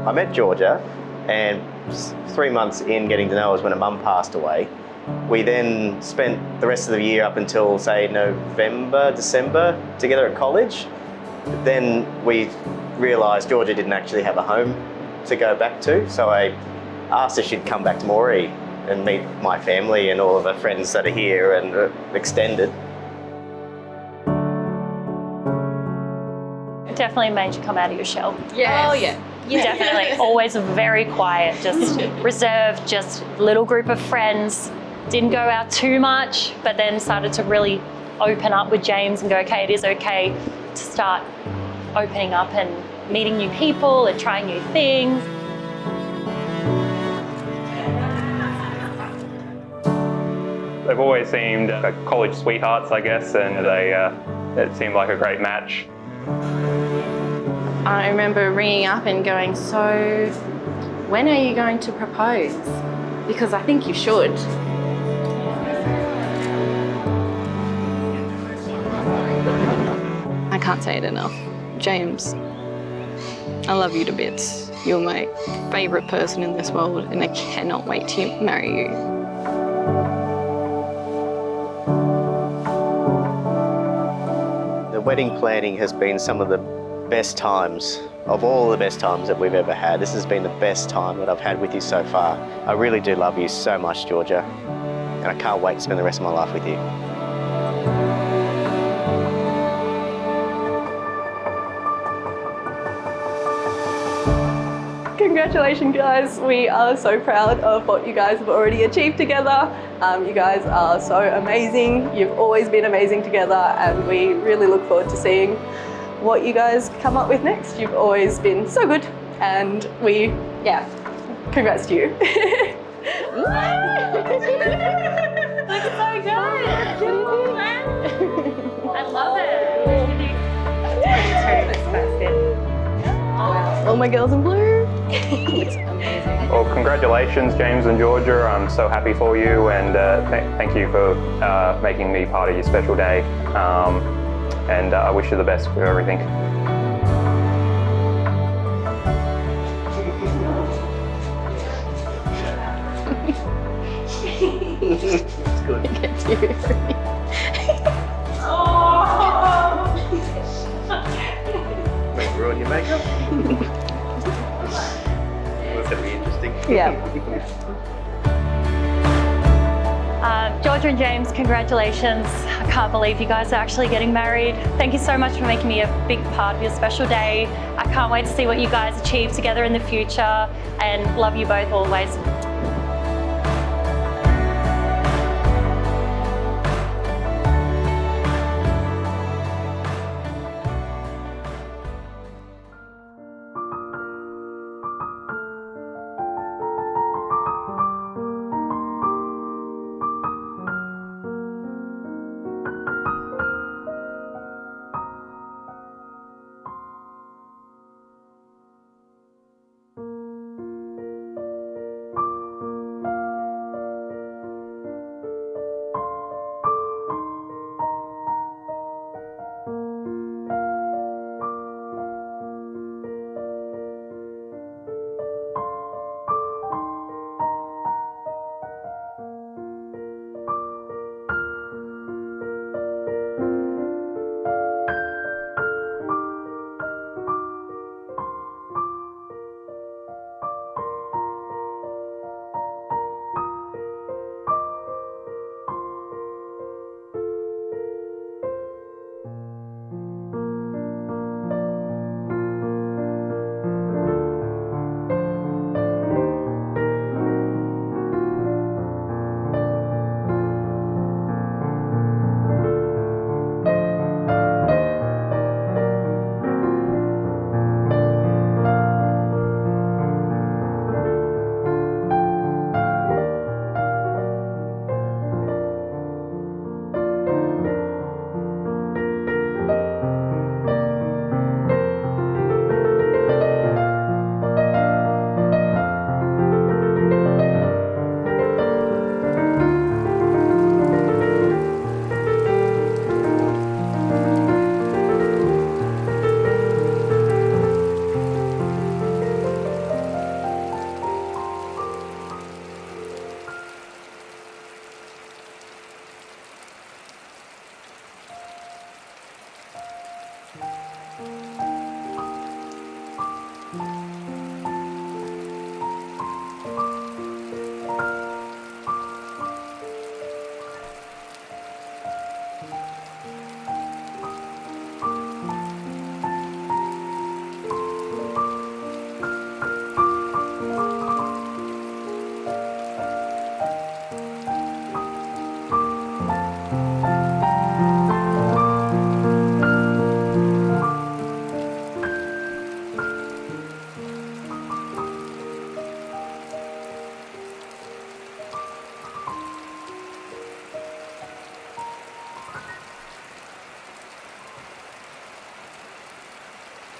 I met Georgia, and 3 months in getting to know her was when her mum passed away. We then spent the rest of the year up until, say, November, December together at college. But then we realised Georgia didn't actually have a home to go back to, so I asked if she'd come back to Moree and meet my family and all of her friends that are here and extended. It definitely made you come out of your shell. Yes. Oh yeah. Definitely. Always very quiet, just reserved, just little group of friends. Didn't go out too much, but then started to really open up with James and go, okay, it is okay to start opening up and meeting new people and trying new things. They've always seemed like college sweethearts, I guess, and it seemed like a great match. I remember ringing up and going, so when are you going to propose? Because I think you should. I can't say it enough. James, I love you to bits. You're my favourite person in this world and I cannot wait to marry you. The wedding planning has been some of the best times, of all the best times that we've ever had. This has been the best time that I've had with you so far. I really do love you so much, Georgia, and I can't wait to spend the rest of my life with you. Congratulations, guys. We are so proud of what you guys have already achieved together. You guys are so amazing. You've always been amazing together, and we really look forward to seeing what you guys come up with next. You've always been so good, and congrats to you. Looks so good. I love it. All my girls in blue. Well, congratulations, James and Georgia. I'm so happy for you, and thank you for making me part of your special day. And I wish you the best for everything. It's good. Get you. Wait, ruin your makeup? That's going to be interesting. Yeah. Georgia and James, congratulations. I can't believe you guys are actually getting married. Thank you so much for making me a big part of your special day. I can't wait to see what you guys achieve together in the future, and love you both always.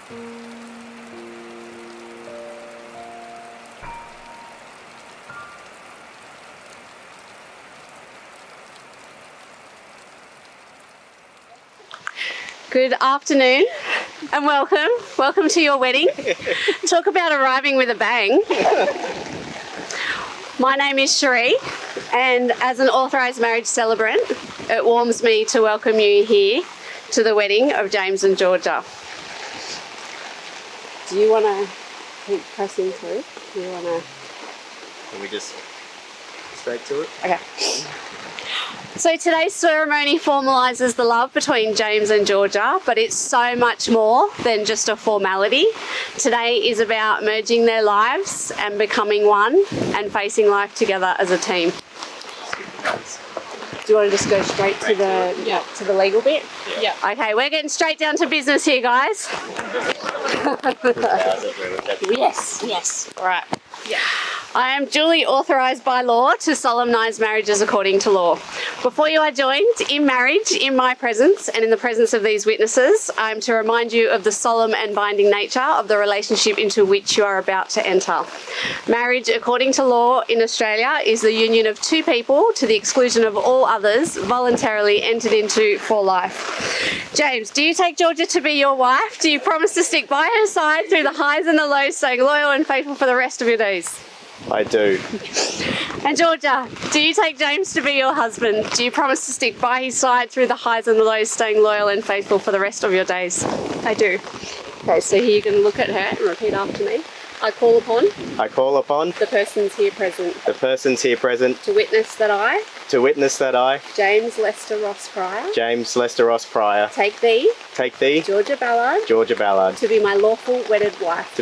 Good afternoon and welcome. Welcome to your wedding. Talk about arriving with a bang. My name is Cherie, and as an authorised marriage celebrant, it warms me to welcome you here to the wedding of James and Georgia. Do you want to keep pressing through? Do you want to? Can we just straight to it? Okay. So today's ceremony formalises the love between James and Georgia, but it's so much more than just a formality. Today is about merging their lives and becoming one and facing life together as a team. Do you want to just go straight to the legal bit? Yeah. Okay, we're getting straight down to business here, guys. Yes. All right. Yeah. I am duly authorised by law to solemnise marriages according to law. Before you are joined in marriage, in my presence and in the presence of these witnesses, I am to remind you of the solemn and binding nature of the relationship into which you are about to enter. Marriage, according to law in Australia, is the union of two people to the exclusion of all others, voluntarily entered into for life. James, do you take Georgia to be your wife? Do you promise to stick by her side through the highs and the lows, staying loyal and faithful for the rest of your days? I do. And Georgia, do you take James to be your husband? Do you promise to stick by his side through the highs and the lows, staying loyal and faithful for the rest of your days? I do. Okay, so here you can look at her and repeat after me. I call upon I call upon the persons here present the persons here present to witness that I, James Lester Ross Pryor, take thee, Georgia Ballard, to be my lawful wedded wife.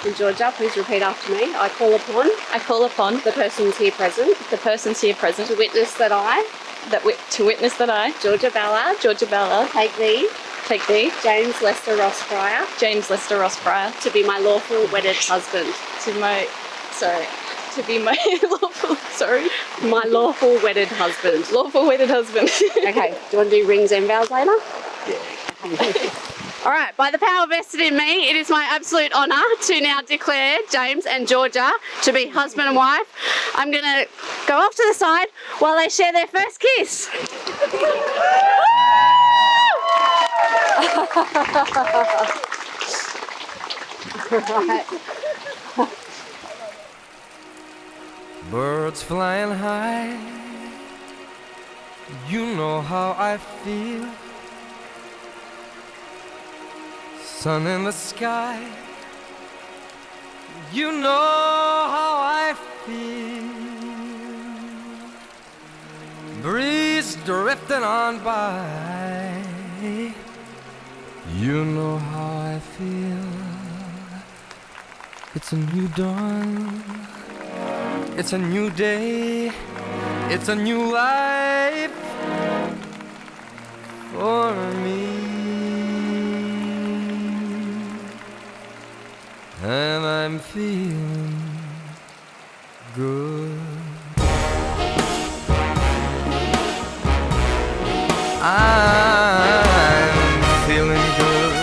And Georgia, please repeat after me. I call upon the persons here present to witness that I, Georgia Ballard, take thee, James Lester Ross Pryor, to be my lawful wedded husband. My lawful wedded husband. Okay, do you want to do rings and vows later? Yeah. All right, by the power vested in me, it is my absolute honour to now declare James and Georgia to be husband and wife. I'm going to go off to the side while they share their first kiss. Right. Birds flying high, you know how I feel. Sun in the sky, you know how I feel. Breeze drifting on by, you know how I feel. It's a new dawn, it's a new day, it's a new life for me. And I'm feeling good. I'm feeling good.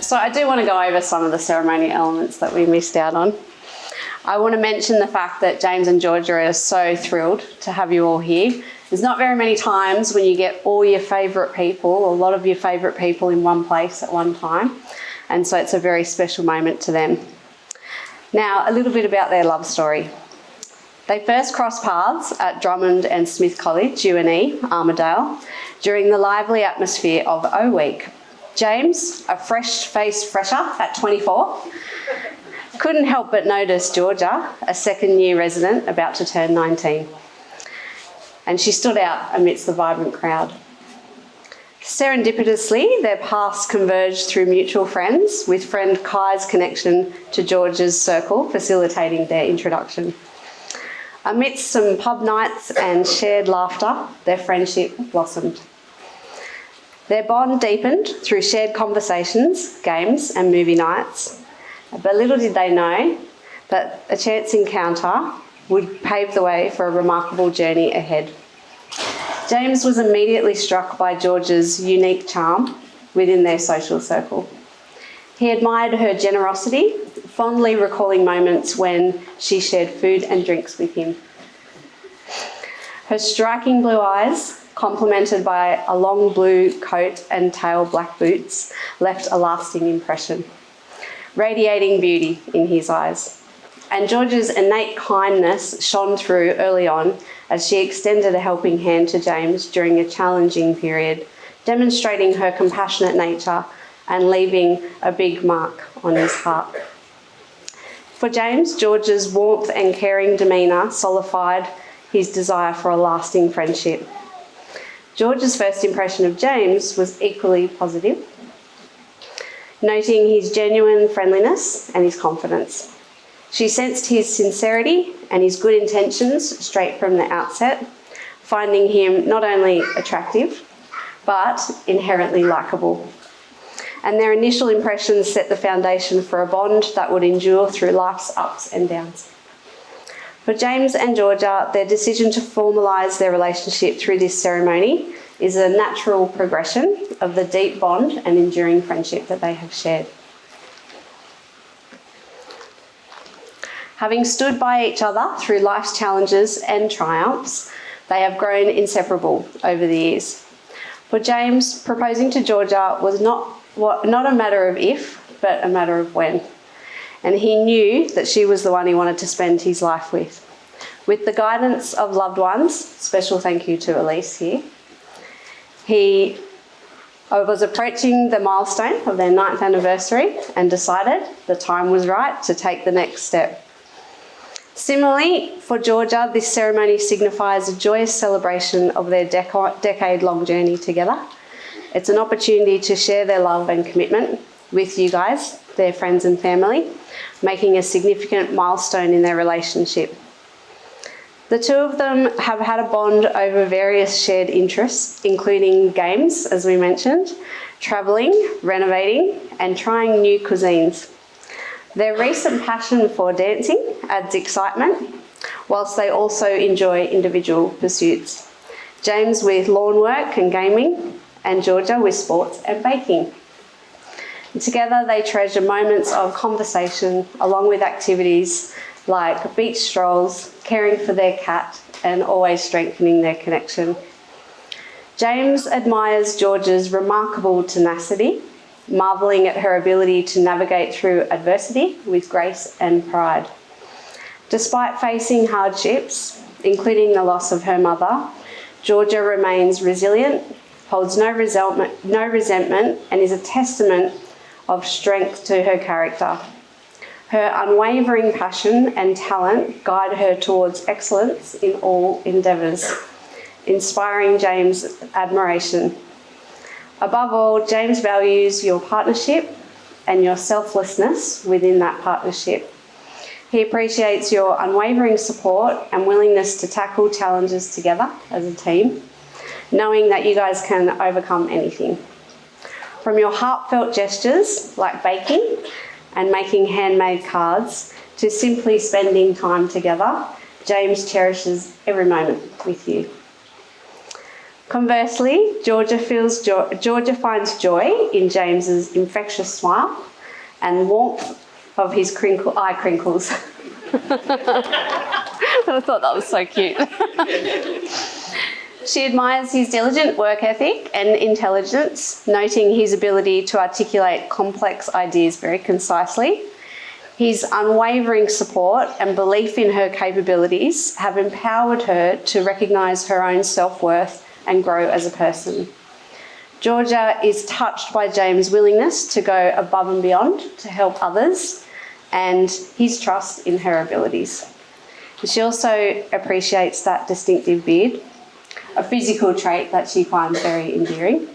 So I do want to go over some of the ceremony elements that we missed out on. I want to mention the fact that James and Georgia are so thrilled to have you all here. There's not very many times when you get all your favourite people, a lot of your favourite people in one place at one time. And so it's a very special moment to them. Now, a little bit about their love story. They first crossed paths at Drummond and Smith College, UNE, Armidale, during the lively atmosphere of O Week. James, a fresh-faced fresher at 24, couldn't help but notice Georgia, a second-year resident about to turn 19. And she stood out amidst the vibrant crowd. Serendipitously, their paths converged through mutual friends, with friend Kai's connection to George's circle facilitating their introduction. Amidst some pub nights and shared laughter, their friendship blossomed. Their bond deepened through shared conversations, games and movie nights. But little did they know that a chance encounter would pave the way for a remarkable journey ahead. James was immediately struck by Georgia's unique charm within their social circle. He admired her generosity, fondly recalling moments when she shared food and drinks with him. Her striking blue eyes, complemented by a long blue coat and tail black boots, left a lasting impression, radiating beauty in his eyes. And Georgia's innate kindness shone through early on as she extended a helping hand to James during a challenging period, demonstrating her compassionate nature and leaving a big mark on his heart. For James, Georgia's warmth and caring demeanour solidified his desire for a lasting friendship. Georgia's first impression of James was equally positive, noting his genuine friendliness and his confidence. She sensed his sincerity and his good intentions straight from the outset, finding him not only attractive, but inherently likeable. And their initial impressions set the foundation for a bond that would endure through life's ups and downs. For James and Georgia, their decision to formalise their relationship through this ceremony is a natural progression of the deep bond and enduring friendship that they have shared. Having stood by each other through life's challenges and triumphs, they have grown inseparable over the years. For James, proposing to Georgia was not a matter of if, but a matter of when. And he knew that she was the one he wanted to spend his life with. With the guidance of loved ones, special thank you to Elise here, he was approaching the milestone of their 9th anniversary and decided the time was right to take the next step. Similarly, for Georgia, this ceremony signifies a joyous celebration of their decade-long journey together. It's an opportunity to share their love and commitment with you guys, their friends and family, making a significant milestone in their relationship. The two of them have had a bond over various shared interests, including games, as we mentioned, travelling, renovating, and trying new cuisines. Their recent passion for dancing adds excitement, whilst they also enjoy individual pursuits. James with lawn work and gaming, and Georgia with sports and baking. And together they treasure moments of conversation along with activities like beach strolls, caring for their cat, and always strengthening their connection. James admires Georgia's remarkable tenacity, marvelling at her ability to navigate through adversity with grace and pride. Despite facing hardships, including the loss of her mother, Georgia remains resilient, holds no resentment, and is a testament of strength to her character. Her unwavering passion and talent guide her towards excellence in all endeavours, inspiring James' admiration. Above all, James values your partnership and your selflessness within that partnership. He appreciates your unwavering support and willingness to tackle challenges together as a team, knowing that you guys can overcome anything. From your heartfelt gestures like baking and making handmade cards to simply spending time together, James cherishes every moment with you. Conversely, Georgia finds joy in James's infectious smile and warmth of his eye crinkles. I thought that was so cute. She admires his diligent work ethic and intelligence, noting his ability to articulate complex ideas very concisely. His unwavering support and belief in her capabilities have empowered her to recognise her own self-worth and grow as a person. Georgia is touched by James' willingness to go above and beyond to help others and his trust in her abilities. She also appreciates that distinctive beard, a physical trait that she finds very endearing.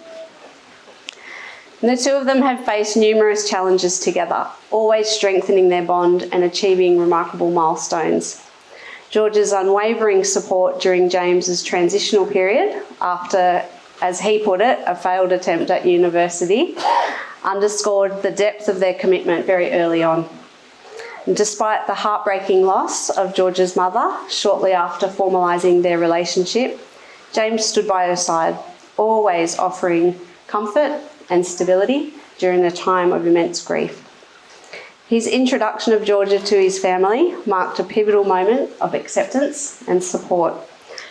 And the two of them have faced numerous challenges together, always strengthening their bond and achieving remarkable milestones. George's unwavering support during James's transitional period after, as he put it, a failed attempt at university, underscored the depth of their commitment very early on. And despite the heartbreaking loss of George's mother shortly after formalising their relationship, James stood by her side, always offering comfort and stability during a time of immense grief. His introduction of Georgia to his family marked a pivotal moment of acceptance and support,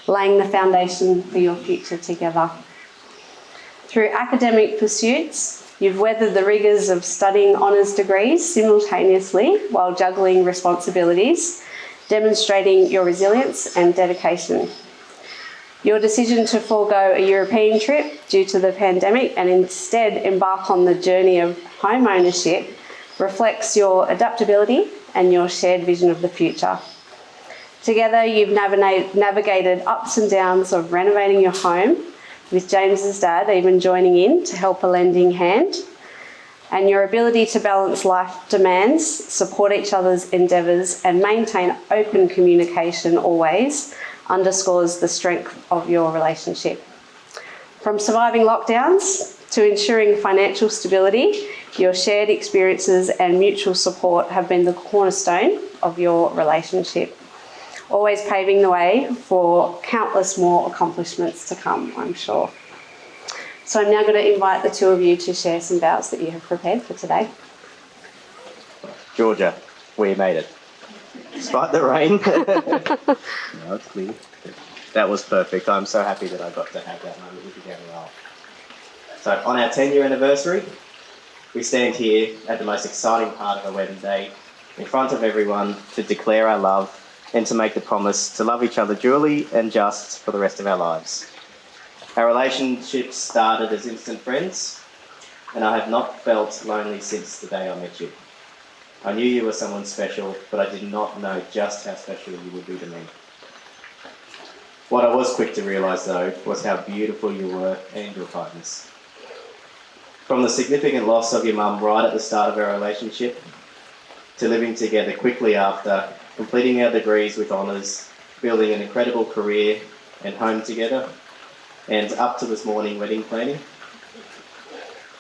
laying the foundation for your future together. Through academic pursuits, you've weathered the rigours of studying honours degrees simultaneously while juggling responsibilities, demonstrating your resilience and dedication. Your decision to forego a European trip due to the pandemic and instead embark on the journey of home ownership reflects your adaptability and your shared vision of the future. Together, you've navigated ups and downs of renovating your home, with James's dad even joining in to help a lending hand, and your ability to balance life demands, support each other's endeavours, and maintain open communication always underscores the strength of your relationship. From surviving lockdowns to ensuring financial stability, your shared experiences and mutual support have been the cornerstone of your relationship, always paving the way for countless more accomplishments to come, I'm sure. So I'm now going to invite the two of you to share some vows that you have prepared for today. Georgia, we made it. Despite the rain. No, it's clear. That was perfect. I'm so happy that I got to have that moment with you, Gabrielle. So on our 10-year anniversary, we stand here at the most exciting part of our wedding day, in front of everyone, to declare our love and to make the promise to love each other duly and just for the rest of our lives. Our relationship started as instant friends, and I have not felt lonely since the day I met you. I knew you were someone special, but I did not know just how special you would be to me. What I was quick to realise, though, was how beautiful you were and your kindness. From the significant loss of your mum right at the start of our relationship, to living together quickly after, completing our degrees with honours, building an incredible career and home together, and up to this morning wedding planning.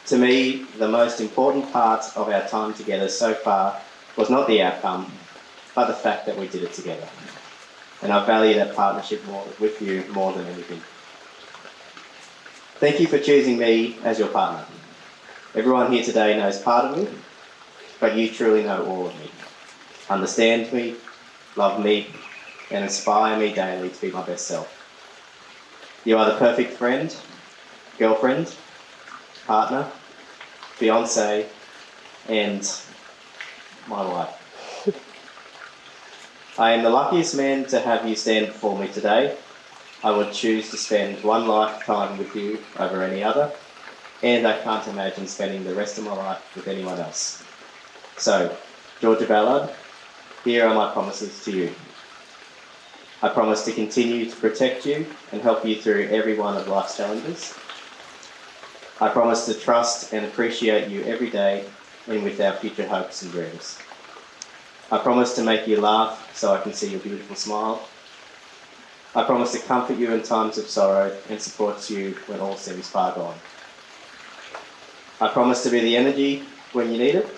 To me, the most important part of our time together so far was not the outcome, but the fact that we did it together. And I value that partnership with you more than anything. Thank you for choosing me as your partner. Everyone here today knows part of me, but you truly know all of me. Understand me, love me, and inspire me daily to be my best self. You are the perfect friend, girlfriend, partner, fiance, and my wife. I am the luckiest man to have you stand before me today. I would choose to spend one lifetime with you over any other, and I can't imagine spending the rest of my life with anyone else. So, Georgia Ballard, here are my promises to you. I promise to continue to protect you and help you through every one of life's challenges. I promise to trust and appreciate you every day and with our future hopes and dreams. I promise to make you laugh so I can see your beautiful smile. I promise to comfort you in times of sorrow and support you when all seems far gone. I promise to be the energy when you need it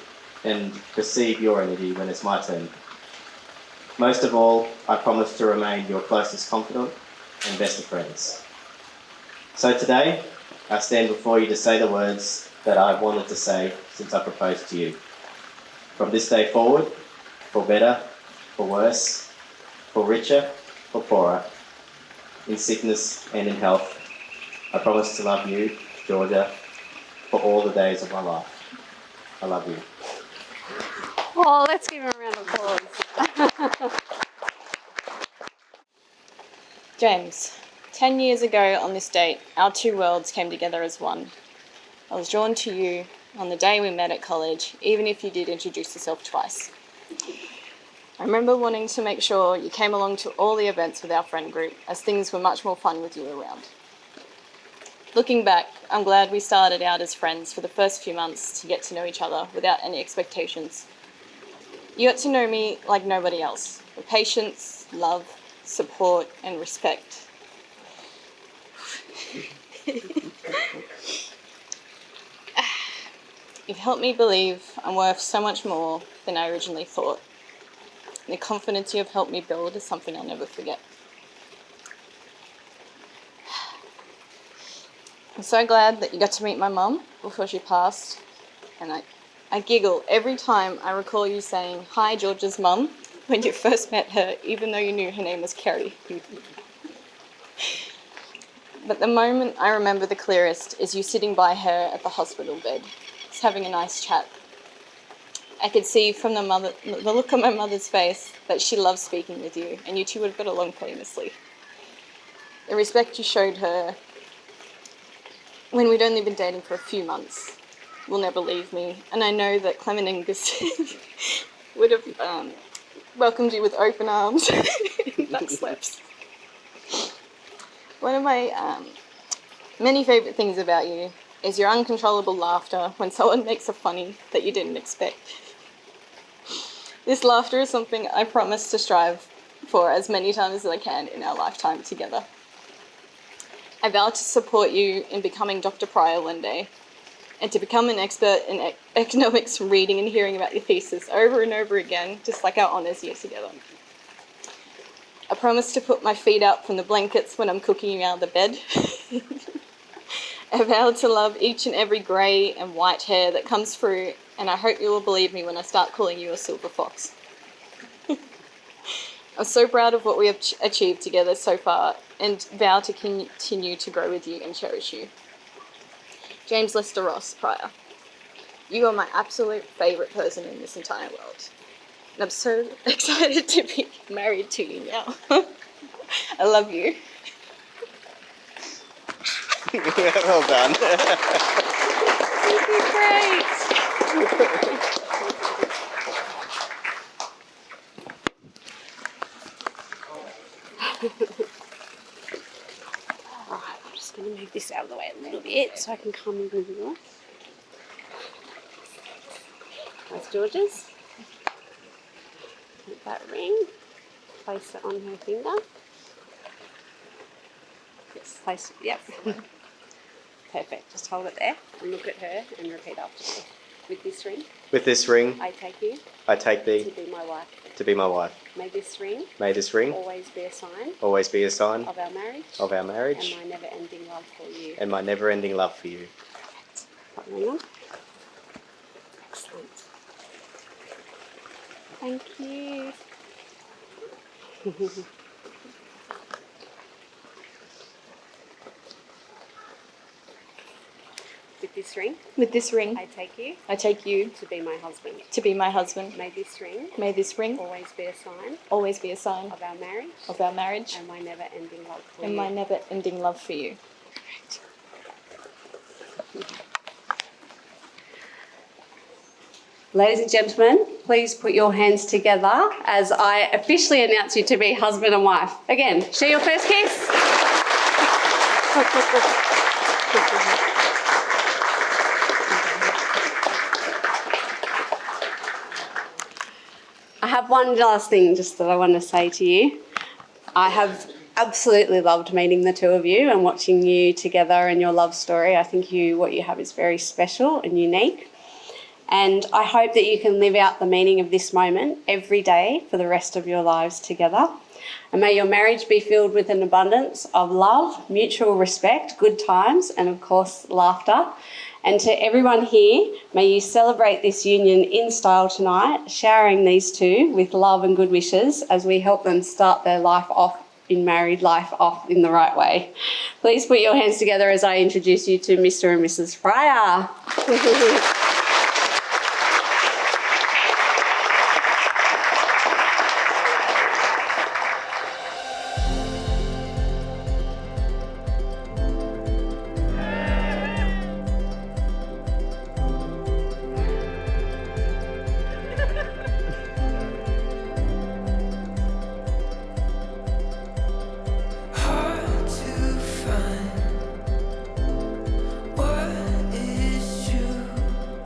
and receive your energy when it's my turn. Most of all, I promise to remain your closest confidant and best of friends. So today, I stand before you to say the words that I've wanted to say since I proposed to you. From this day forward, for better, for worse, for richer, for poorer, in sickness and in health, I promise to love you, Georgia, for all the days of my life. I love you. Oh, let's give him a round of applause. James, 10 years ago on this date, our two worlds came together as one. I was drawn to you on the day we met at college, even if you did introduce yourself twice. I remember wanting to make sure you came along to all the events with our friend group, as things were much more fun with you around. Looking back, I'm glad we started out as friends for the first few months to get to know each other without any expectations. You got to know me like nobody else, with patience, love, support, and respect. You've helped me believe I'm worth so much more than I originally thought. And the confidence you have helped me build is something I'll never forget. I'm so glad that you got to meet my mum before she passed, and I giggle every time I recall you saying, "Hi, George's mum," when you first met her, even though you knew her name was Kerry. But the moment I remember the clearest is you sitting by her at the hospital bed, just having a nice chat. I could see from the look on my mother's face that she loved speaking with you, and you two would have got along famously. The respect you showed her when we'd only been dating for a few months will never leave me, and I know that Clement Angus would have welcomed you with open arms and nut slaps. One of my many favourite things about you is your uncontrollable laughter when someone makes a funny that you didn't expect. This laughter is something I promise to strive for as many times as I can in our lifetime together. I vow to support you in becoming Dr. Pryor one day, and to become an expert in economics from reading and hearing about your thesis over and over again, just like our honours year together. I promise to put my feet out from the blankets when I'm cooking you out of the bed. I vow to love each and every grey and white hair that comes through, and I hope you will believe me when I start calling you a silver fox. I'm so proud of what we have achieved together so far, and vow to continue to grow with you and cherish you. James Lester Ross Pryor, you are my absolute favourite person in this entire world. And I'm so excited to be married to you now. I love you. Well done. Great. Alright, I'm just going to move this out of the way a little bit so I can come in with you. That's George's. Take that ring, place it on her finger. Yes, place it, yep. Perfect, just hold it there and look at her and repeat after me. With this ring, With this ring, I take you I take to thee be my wife. to be my wife. May this ring May this ring always be a sign always be a sign of our marriage of our and marriage my never-ending love for you. and my never-ending love for you. Put the ring on. Excellent. Thank you. With this ring, With this ring, I take you I take you to be my husband. to be my husband. May this ring May this ring always be a sign always be a sign of our marriage of our marriage and my never-ending love for and you. my never-ending love for you. Ladies and gentlemen, please put your hands together as I officially announce you to be husband and wife. Again, share your first kiss. I have one last thing just that I want to say to you. I have absolutely loved meeting the two of you and watching you together and your love story. I think what you have is very special and unique. And I hope that you can live out the meaning of this moment every day for the rest of your lives together. And may your marriage be filled with an abundance of love, mutual respect, good times, and of course, laughter. And to everyone here, may you celebrate this union in style tonight, showering these two with love and good wishes as we help them start their life off in married life off in the right way. Please put your hands together as I introduce you to Mr. and Mrs. Pryor. Hard to find what is true.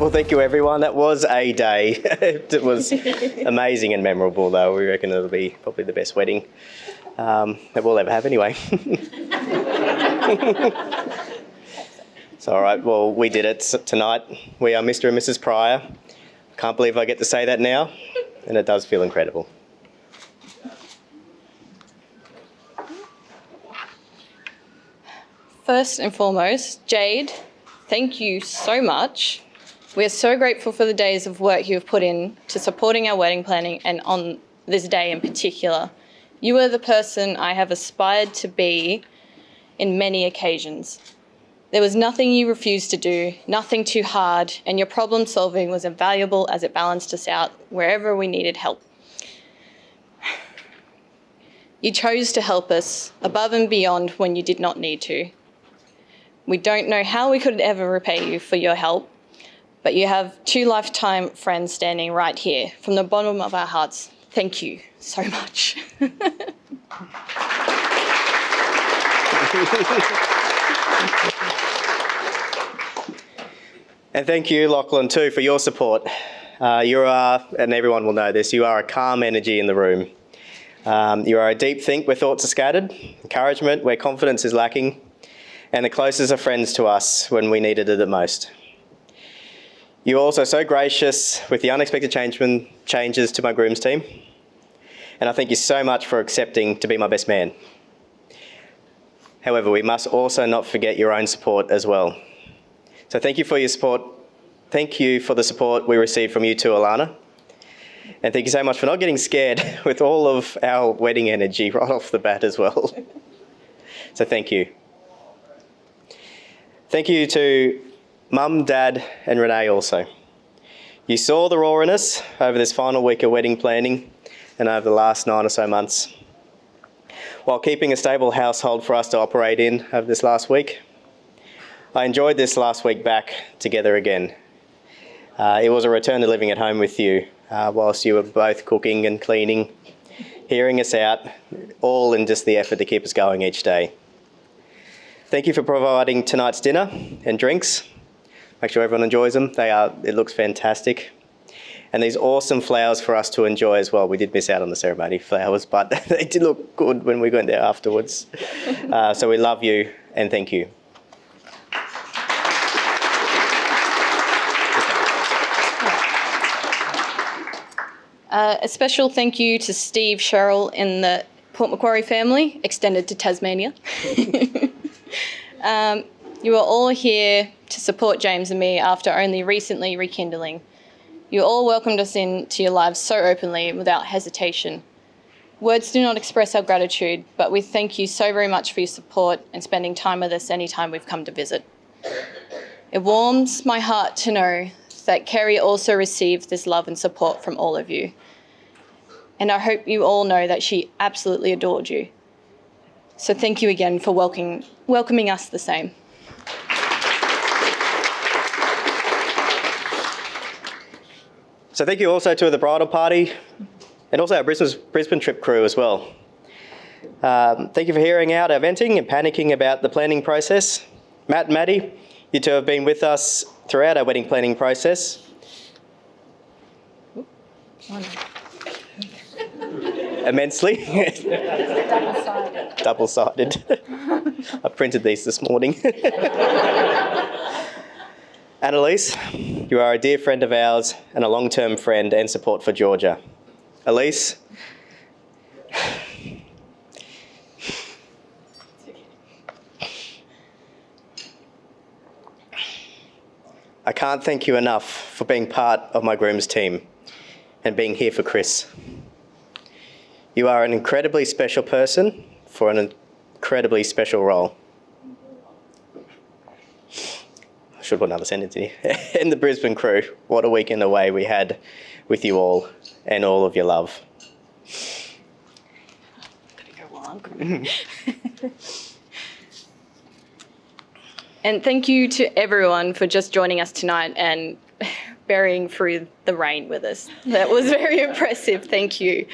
Well, thank you, everyone. That was a day. It was amazing and memorable, though. We reckon it'll be probably the best wedding that we'll ever have anyway. So, all right, well, we did it tonight. We are Mr. and Mrs. Pryor. Can't believe I get to say that now, and it does feel incredible. First and foremost, Jade, thank you so much. We are so grateful for the days of work you have put in to supporting our wedding planning and on this day in particular. You are the person I have aspired to be in many occasions. There was nothing you refused to do, nothing too hard, and your problem solving was invaluable as it balanced us out wherever we needed help. You chose to help us above and beyond when you did not need to. We don't know how we could ever repay you for your help, but you have 2 lifetime friends standing right here. From the bottom of our hearts, thank you so much. And thank you, Lachlan, too, for your support. You are, and everyone will know this, you are a calm energy in the room. You are a deep think where thoughts are scattered, encouragement where confidence is lacking, and the closest of friends to us when we needed it the most. You are also so gracious with the unexpected changes to my groom's team, and I thank you so much for accepting to be my best man. However, we must also not forget your own support as well. So thank you for your support. Thank you for the support we received from you too, Alana. And thank you so much for not getting scared with all of our wedding energy right off the bat as well. So thank you. Thank you to Mum, Dad, and Renee also. You saw the rawness over this final week of wedding planning and over the last 9 or so months, while keeping a stable household for us to operate in over this last week. I enjoyed this last week back together again. It was a return to living at home with you whilst you were both cooking and cleaning, hearing us out, all in just the effort to keep us going each day. Thank you for providing tonight's dinner and drinks. Make sure everyone enjoys them. It looks fantastic. And these awesome flowers for us to enjoy as well. We did miss out on the ceremony flowers, but they did look good when we went there afterwards. So we love you and thank you. A special thank you to Steve, Cheryl, and the Port Macquarie family, extended to Tasmania. You are all here to support James and me after only recently rekindling. You all welcomed us into your lives so openly and without hesitation. Words do not express our gratitude, but we thank you so very much for your support and spending time with us anytime we've come to visit. It warms my heart to know that Kerry also received this love and support from all of you. And I hope you all know that she absolutely adored you. So thank you again for welcoming us the same. So thank you also to the bridal party and also our Brisbane trip crew as well. Thank you for hearing out our venting and panicking about the planning process. Matt and Maddie, you two have been with us throughout our wedding planning process. Immensely. Double-sided. I printed these this morning. Annalise, you are a dear friend of ours and a long-term friend and support for Georgia. Elise, I can't thank you enough for being part of my groom's team and being here for Chris. You are an incredibly special person for an incredibly special role. I should put another sentence in here. And the Brisbane crew, what a weekend away we had with you all and all of your love. And thank you to everyone for just joining us tonight and bearing through the rain with us. That was very impressive. Thank you.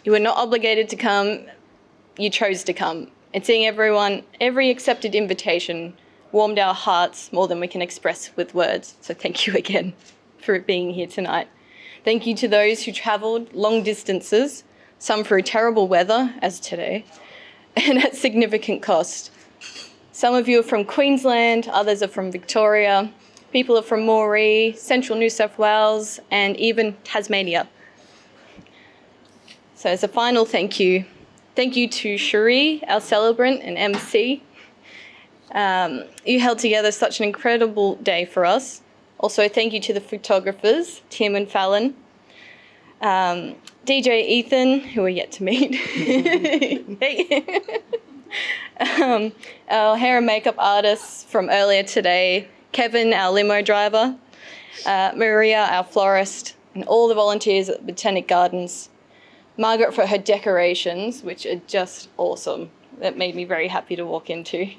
You were not obligated to come. You chose to come. And seeing every accepted invitation warmed our hearts more than we can express with words. So thank you again for being here tonight. Thank you to those who travelled long distances, some through terrible weather, as today, and at significant cost. Some of you are from Queensland, others are from Victoria, people are from Moree, Central New South Wales, and even Tasmania. So as a final thank you to Cherie, our celebrant and MC. You held together such an incredible day for us. Also, thank you to the photographers, Tim and Fallon. DJ Ethan, who we're yet to meet. Hey. Our hair and makeup artists from earlier today, Kevin, our limo driver, Maria, our florist, and all the volunteers at the Botanic Gardens. Margaret for her decorations, which are just awesome. That made me very happy to walk into.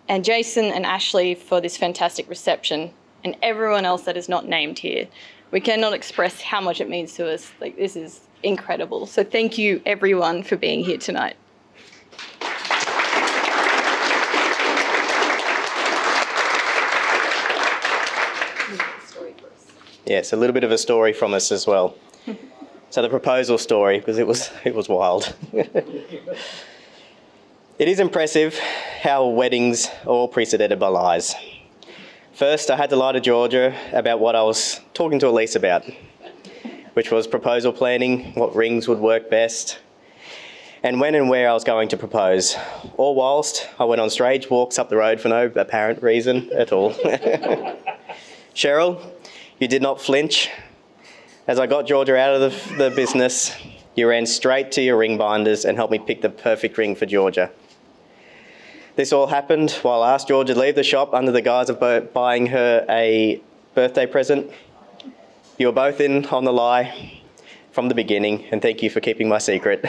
And Jason and Ashley for this fantastic reception, and everyone else that is not named here. We cannot express how much it means to us. Like, this is incredible. So thank you everyone for being here tonight. Yes, a little bit of a story from us as well. So the proposal story, because it was wild. It is impressive how weddings are all preceded by lies. First, I had to lie to Georgia about what I was talking to Elise about, which was proposal planning, what rings would work best, and when and where I was going to propose, all whilst I went on strange walks up the road for no apparent reason at all. Cheryl, you did not flinch. As I got Georgia out of the business, you ran straight to your ring binders and helped me pick the perfect ring for Georgia. This all happened while I asked Georgia to leave the shop under the guise of buying her a birthday present. You were both in on the lie from the beginning, and thank you for keeping my secret.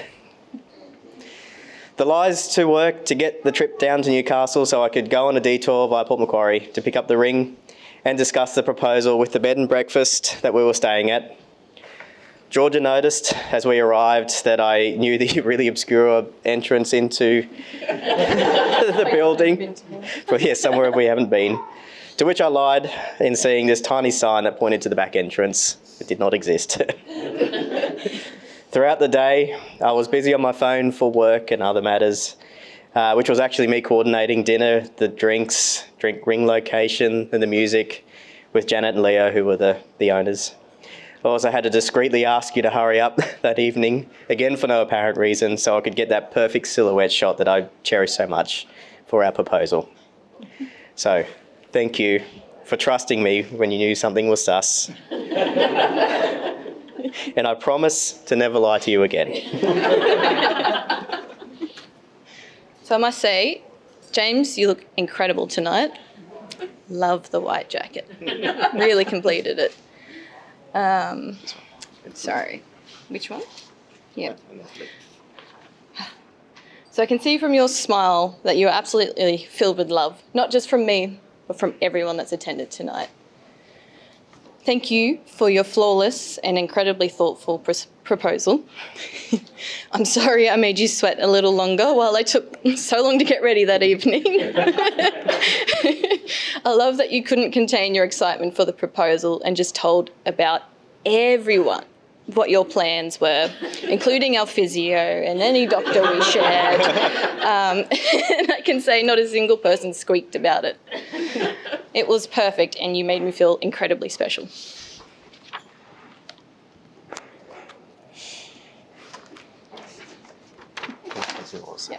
The lies to work to get the trip down to Newcastle so I could go on a detour via Port Macquarie to pick up the ring and discuss the proposal with the bed and breakfast that we were staying at. Georgia noticed as we arrived that I knew the really obscure entrance into the building. Well, yeah, somewhere we haven't been. To which I lied in seeing this tiny sign that pointed to the back entrance. It did not exist. Throughout the day, I was busy on my phone for work and other matters, which was actually me coordinating dinner, the drinks, ring location, and the music with Janet and Leo, who were the owners. I also had to discreetly ask you to hurry up that evening, again for no apparent reason, so I could get that perfect silhouette shot that I cherish so much for our proposal. So, thank you for trusting me when you knew something was sus. And I promise to never lie to you again. So I must say, James, you look incredible tonight. Love the white jacket. Really completed it. Sorry, which one? Yeah. So I can see from your smile that you are absolutely filled with love, not just from me, but from everyone that's attended tonight. Thank you for your flawless and incredibly thoughtful proposal. I'm sorry I made you sweat a little longer while I took so long to get ready that evening. I love that you couldn't contain your excitement for the proposal and just told about everyone what your plans were, including our physio and any doctor we shared. And I can say not a single person squeaked about it. It was perfect, and you made me feel incredibly special. Yeah.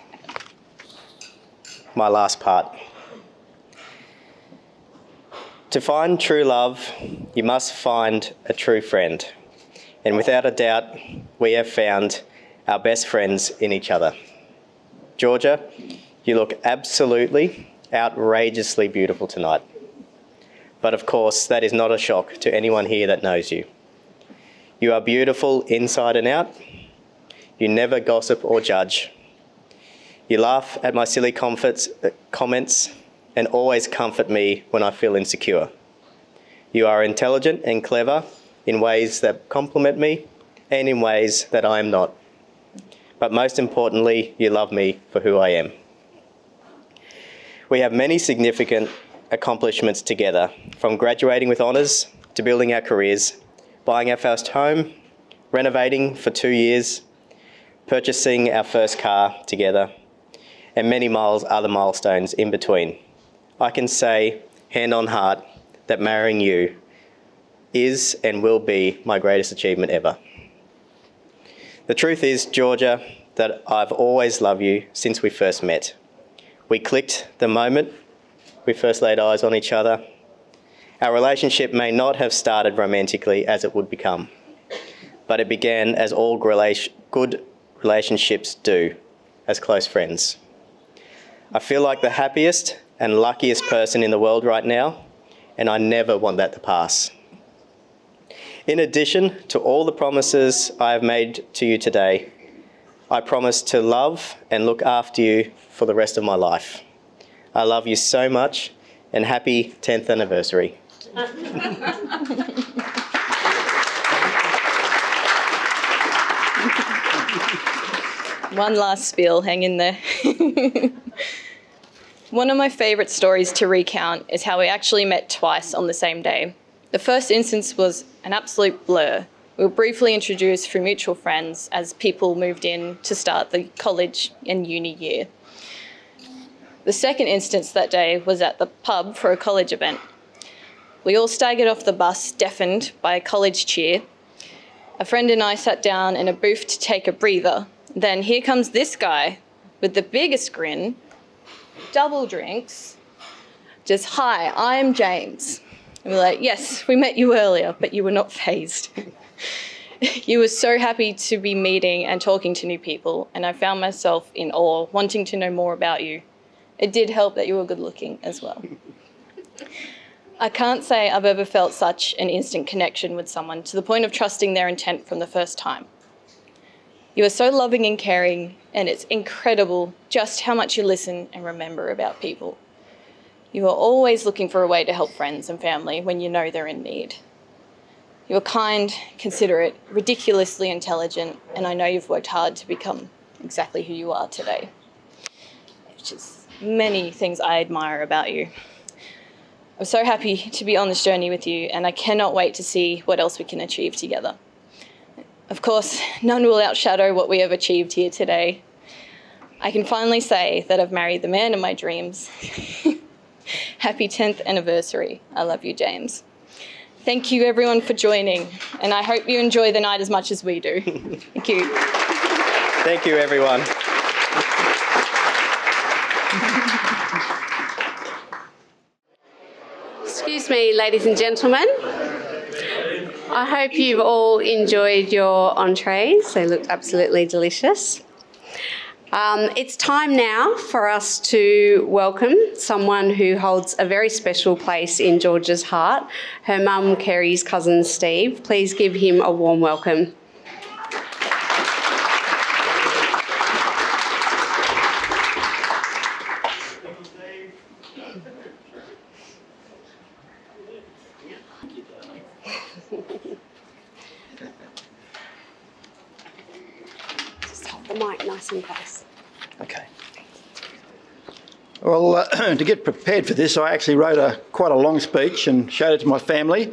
My last part. To find true love, you must find a true friend. And without a doubt, we have found our best friends in each other. Georgia, you look absolutely, outrageously beautiful tonight. But of course, that is not a shock to anyone here that knows you. You are beautiful inside and out. You never gossip or judge. You laugh at my silly comments and always comfort me when I feel insecure. You are intelligent and clever in ways that compliment me and in ways that I am not. But most importantly, you love me for who I am. We have many significant accomplishments together, from graduating with honours to building our careers, buying our first home, renovating for 2 years, purchasing our first car together, and many other milestones in between. I can say, hand on heart, that marrying you is and will be my greatest achievement ever. The truth is, Georgia, that I've always loved you since we first met. We clicked the moment we first laid eyes on each other. Our relationship may not have started romantically as it would become, but it began as all good relationships do, as close friends. I feel like the happiest and luckiest person in the world right now, and I never want that to pass. In addition to all the promises I have made to you today, I promise to love and look after you for the rest of my life. I love you so much, and happy 10th anniversary. One last spiel, hang in there. One of my favourite stories to recount is how we actually met twice on the same day. The first instance was an absolute blur. We were briefly introduced through mutual friends as people moved in to start the college and uni year. The second instance that day was at the pub for a college event. We all staggered off the bus, deafened by a college cheer. A friend and I sat down in a booth to take a breather. Then here comes this guy with the biggest grin, double drinks, just, "Hi, I'm James." And we're like, "Yes, we met you earlier, but you were not fazed." You were so happy to be meeting and talking to new people, and I found myself in awe, wanting to know more about you. It did help that you were good looking as well. I can't say I've ever felt such an instant connection with someone to the point of trusting their intent from the first time. You are so loving and caring, and it's incredible just how much you listen and remember about people. You are always looking for a way to help friends and family when you know they're in need. You are kind, considerate, ridiculously intelligent, and I know you've worked hard to become exactly who you are today. Which is many things I admire about you. I'm so happy to be on this journey with you, and I cannot wait to see what else we can achieve together. Of course, none will outshadow what we have achieved here today. I can finally say that I've married the man of my dreams. Happy 10th anniversary. I love you, James. Thank you everyone for joining, and I hope you enjoy the night as much as we do. Thank you. Thank you, everyone. Excuse me, ladies and gentlemen. I hope you've all enjoyed your entrees. They looked absolutely delicious. It's time now for us to welcome someone who holds a very special place in Georgia's heart, her mum, Kerry's cousin, Steve. Please give him a warm welcome. Just hold the mic nice and close. Okay. Well, to get prepared for this, I actually wrote quite a long speech and showed it to my family.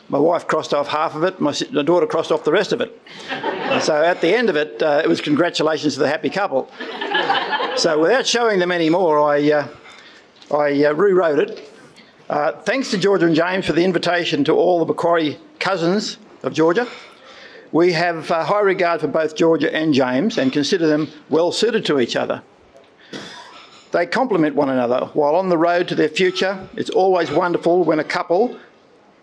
My wife crossed off half of it, my daughter crossed off the rest of it. And so at the end of it, it was congratulations to the happy couple. So without showing them any more, I rewrote it. Thanks to Georgia and James for the invitation to all the Macquarie cousins of Georgia. We have high regard for both Georgia and James and consider them well suited to each other. They complement one another. While on the road to their future, it's always wonderful when a couple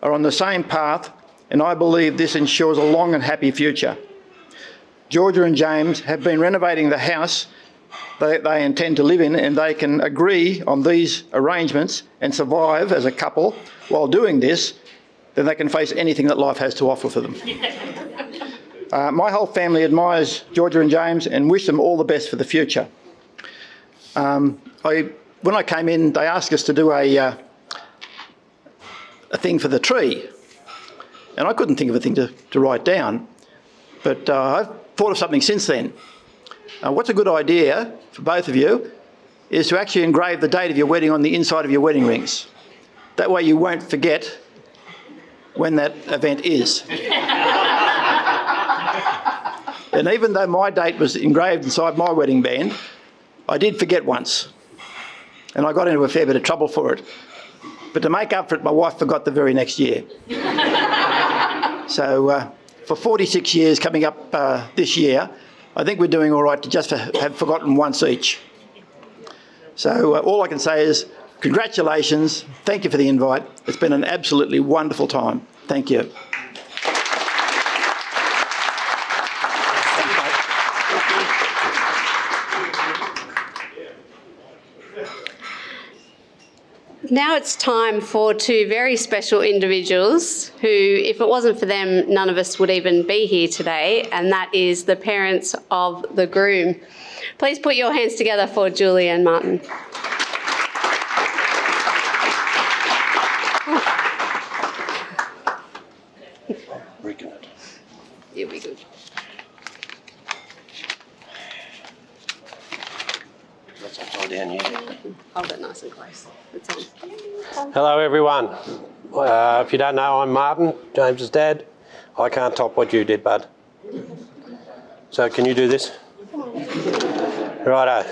are on the same path, and I believe this ensures a long and happy future. Georgia and James have been renovating the house they intend to live in, and they can agree on these arrangements and survive as a couple. While doing this, then they can face anything that life has to offer for them. My whole family admires Georgia and James and wish them all the best for the future. When I came in, they asked us to do a thing for the tree, and I couldn't think of a thing to write down, but I've thought of something since then. What's a good idea for both of you is to actually engrave the date of your wedding on the inside of your wedding rings. That way you won't forget when that event is. And even though my date was engraved inside my wedding band, I did forget once. And I got into a fair bit of trouble for it. But to make up for it, my wife forgot the very next year. So for 46 years coming up this year, I think we're doing all right to just have forgotten once each. So all I can say is congratulations, thank you for the invite. It's been an absolutely wonderful time. Thank you. Now it's time for two very special individuals who, if it wasn't for them, none of us would even be here today, and that is the parents of the groom. Please put your hands together for Julie and Martin. You'll be good. That's upside down here. Hold it nice and close. It's on. Hello everyone. If you don't know, I'm Martin, James's dad. I can't top what you did, bud. So can you do this? Righto.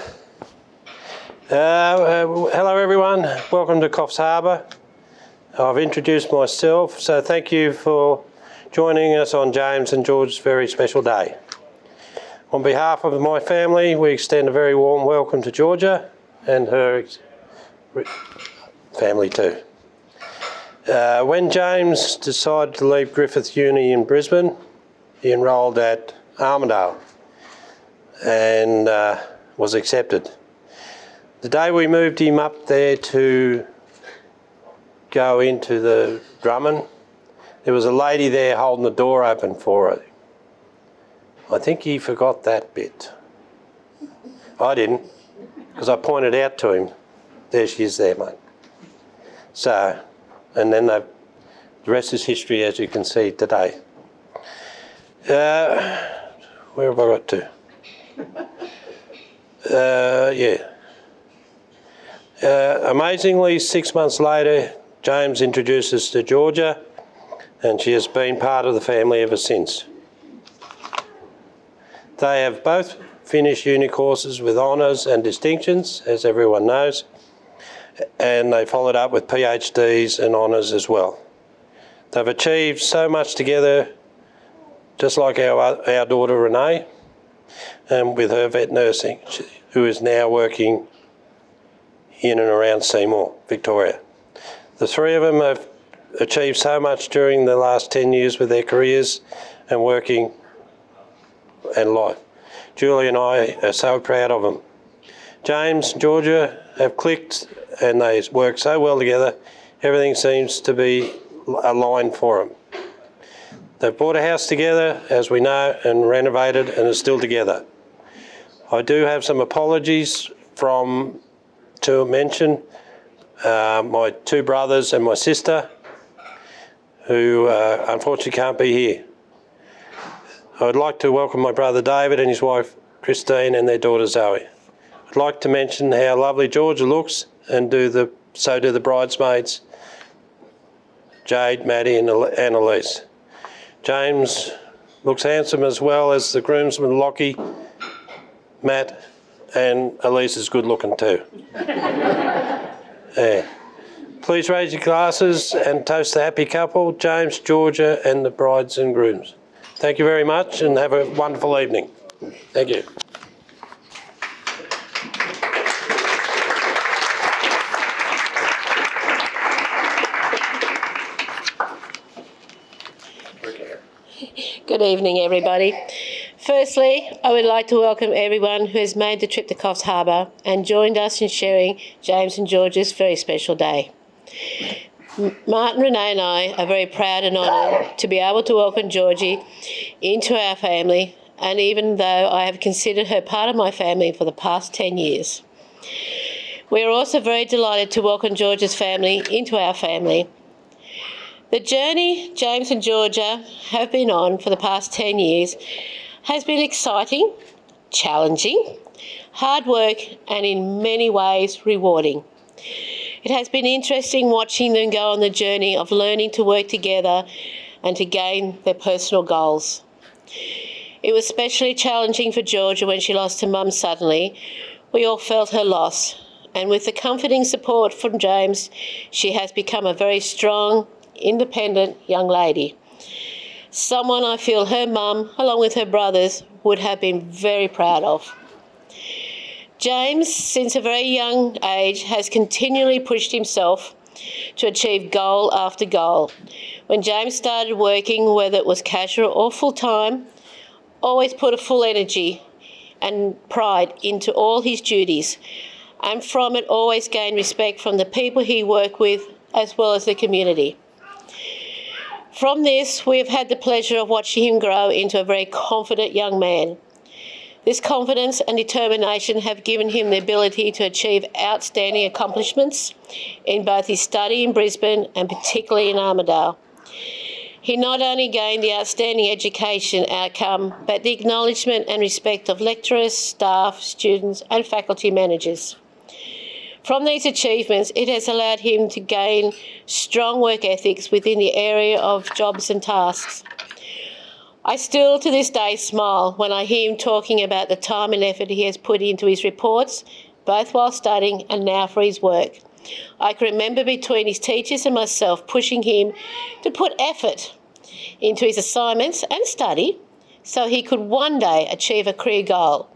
Hello everyone, welcome to Coffs Harbour. I've introduced myself, so thank you for joining us on James and George's very special day. On behalf of my family, we extend a very warm welcome to Georgia and her family too. When James decided to leave Griffith Uni in Brisbane, he enrolled at Armidale and was accepted. The day we moved him up there to go into the Drummond, there was a lady there holding the door open for her. I think he forgot that bit. I didn't, because I pointed out to him, there she is there, mate. So, and then the rest is history, as you can see today. Where have I got to? Amazingly, 6 months later, James introduced us to Georgia, and she has been part of the family ever since. They have both finished uni courses with honours and distinctions, as everyone knows, and they followed up with PhDs and honours as well. They've achieved so much together, just like our daughter Renee, and with her vet nursing, who is now working in and around Seymour, Victoria. The three of them have achieved so much during the last 10 years with their careers and working and life. Julie and I are so proud of them. James and Georgia have clicked and they work so well together, everything seems to be aligned for them. They've bought a house together, as we know, and renovated and are still together. I do have some apologies to mention my two brothers and my sister, who unfortunately can't be here. I would like to welcome my brother David and his wife Christine and their daughter Zoe. I'd like to mention how lovely Georgia looks, and so do the bridesmaids, Jade, Maddie and Annalise. James looks handsome as well as the groomsmen Lockie, Matt and Elise is good looking too. Yeah. Please raise your glasses and toast the happy couple, James, Georgia and the brides and grooms. Thank you very much and have a wonderful evening. Thank you. Good evening, everybody. Firstly, I would like to welcome everyone who has made the trip to Coffs Harbour and joined us in sharing James and George's very special day. Martin, Renee and I are very proud and honoured to be able to welcome Georgie into our family, and even though I have considered her part of my family for the past 10 years. We are also very delighted to welcome Georgia's family into our family. The journey James and Georgia have been on for the past 10 years has been exciting challenging, hard work, and in many ways rewarding. It has been interesting watching them go on the journey of learning to work together and to gain their personal goals. It was especially challenging for Georgia when she lost her mum suddenly. We all felt her loss, and with the comforting support from James, she has become a very strong, independent young lady. Someone I feel her mum, along with her brothers, would have been very proud of. James, since a very young age, has continually pushed himself to achieve goal after goal. When James started working, whether it was casual or full-time, always put a full energy and pride into all his duties, and from it always gained respect from the people he worked with as well as the community. From this, we have had the pleasure of watching him grow into a very confident young man. This confidence and determination have given him the ability to achieve outstanding accomplishments in both his study in Brisbane and particularly in Armidale. He not only gained the outstanding education outcome, but the acknowledgement and respect of lecturers, staff, students and faculty managers. From these achievements, it has allowed him to gain strong work ethics within the area of jobs and tasks. I still to this day smile when I hear him talking about the time and effort he has put into his reports, both while studying and now for his work. I can remember between his teachers and myself pushing him to put effort into his assignments and study so he could one day achieve a career goal,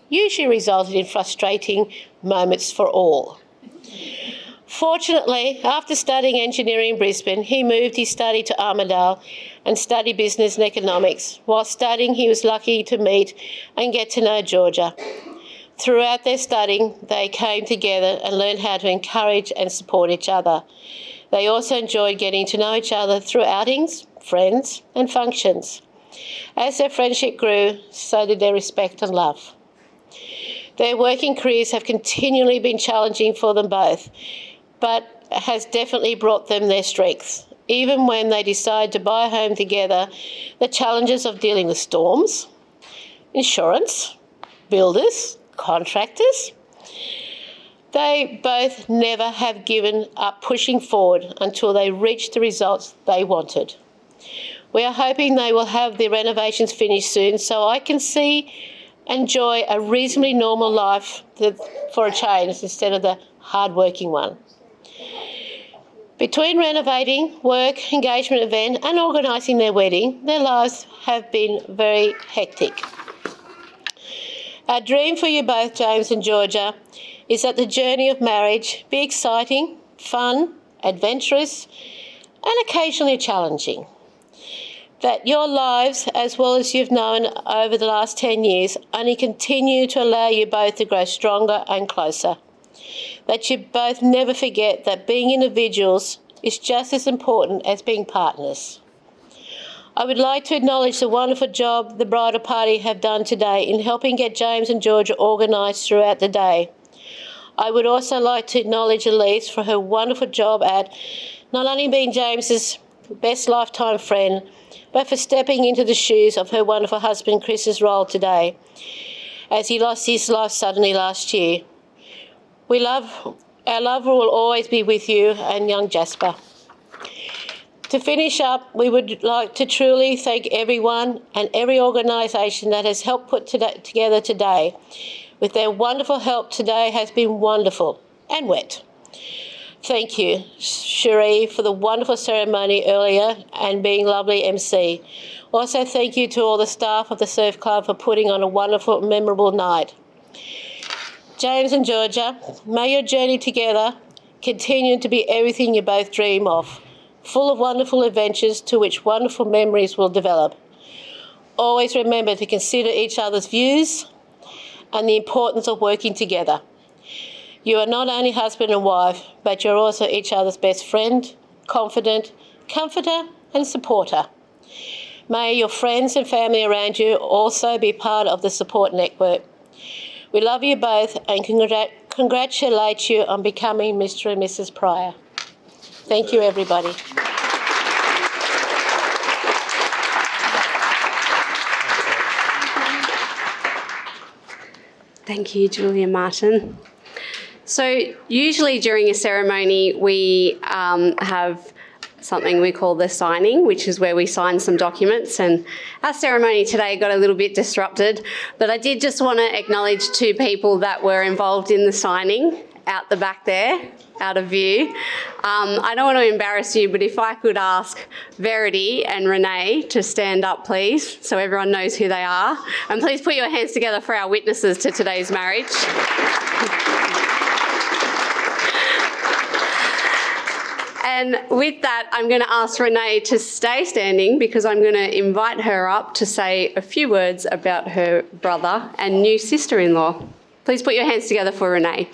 usually resulted in frustrating moments for all. Fortunately, after studying engineering in Brisbane, he moved his study to Armidale and studied business and economics. While studying, he was lucky to meet and get to know Georgia. Throughout their studying, they came together and learned how to encourage and support each other. They also enjoyed getting to know each other through outings, friends and functions. As their friendship grew, so did their respect and love. Their working careers have continually been challenging for them both, but has definitely brought them their strengths. Even when they decide to buy a home together, the challenges of dealing with storms, insurance, builders, contractors, they both never have given up pushing forward until they reach the results they wanted. We are hoping they will have the renovations finished soon so I can enjoy a reasonably normal life for a change instead of the hard-working one. Between renovating, work, engagement event and organising their wedding, their lives have been very hectic. Our dream for you both, James and Georgia, is that the journey of marriage be exciting, fun, adventurous and occasionally challenging. That your lives, as well as you've known over the last 10 years, only continue to allow you both to grow stronger and closer. That you both never forget that being individuals is just as important as being partners. I would like to acknowledge the wonderful job the bridal party have done today in helping get James and Georgia organised throughout the day. I would also like to acknowledge Elise for her wonderful job at not only being James's best lifetime friend, but for stepping into the shoes of her wonderful husband Chris's role today, as he lost his life suddenly last year. Our love will always be with you and young Jasper. To finish up, we would like to truly thank everyone and every organisation that has helped put together today. With their wonderful help, today has been wonderful and wet. Thank you, Cherie, for the wonderful ceremony earlier and being lovely MC. Also, thank you to all the staff of the Surf Club for putting on a wonderful, memorable night. James and Georgia, may your journey together continue to be everything you both dream of, full of wonderful adventures to which wonderful memories will develop. Always remember to consider each other's views and the importance of working together. You are not only husband and wife, but you're also each other's best friend, confidant, comforter and supporter. May your friends and family around you also be part of the support network. We love you both and congratulate you on becoming Mr. and Mrs. Pryor. Thank you, everybody. Thank you, Julia Martin. So usually during a ceremony we have something we call the signing, which is where we sign some documents, and our ceremony today got a little bit disrupted, but I did just want to acknowledge 2 people that were involved in the signing out the back there, out of view. I don't want to embarrass you, but if I could ask Verity and Renee to stand up, please, so everyone knows who they are. And please put your hands together for our witnesses to today's marriage. And with that, I'm going to ask Renee to stay standing because I'm going to invite her up to say a few words about her brother and new sister-in-law. Please put your hands together for Renee.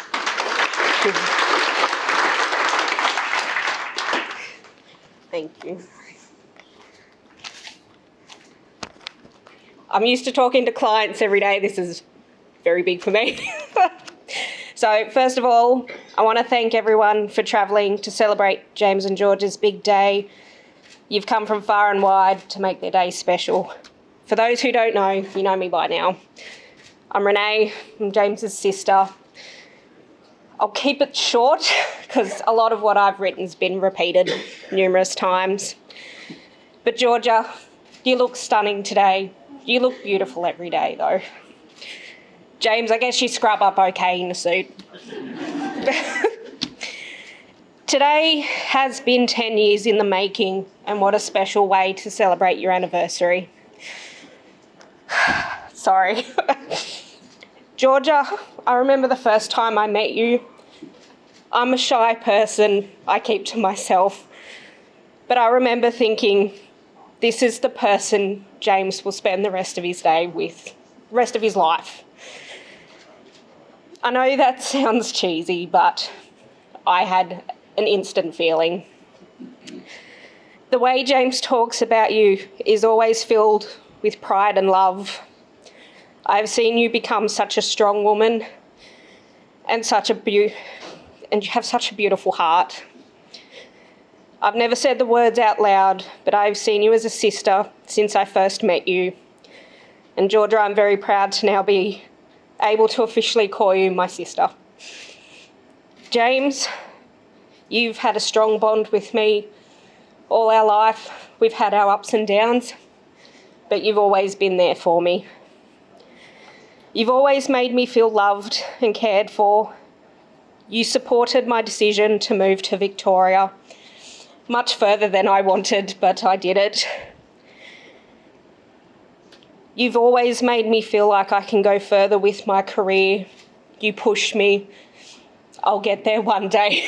Thank you. I'm used to talking to clients every day. This is very big for me. So first of all, I want to thank everyone for travelling to celebrate James and George's big day. You've come from far and wide to make their day special. For those who don't know, you know me by now. I'm Renee, I'm James's sister. I'll keep it short because a lot of what I've written has been repeated numerous times. But Georgia, you look stunning today. You look beautiful every day though. James, I guess you scrub up okay in a suit. Today has been 10 years in the making, and what a special way to celebrate your anniversary. Sorry. Georgia, I remember the first time I met you. I'm a shy person, I keep to myself. But I remember thinking, this is the person James will spend the rest of his day with, rest of his life. I know that sounds cheesy, but I had an instant feeling. The way James talks about you is always filled with pride and love. I've seen you become such a strong woman and and you have such a beautiful heart. I've never said the words out loud, but I've seen you as a sister since I first met you. And Georgia, I'm very proud to now be able to officially call you my sister. James, you've had a strong bond with me all our life. We've had our ups and downs, but you've always been there for me. You've always made me feel loved and cared for. You supported my decision to move to Victoria, much further than I wanted, but I did it. You've always made me feel like I can go further with my career. You pushed me. I'll get there one day.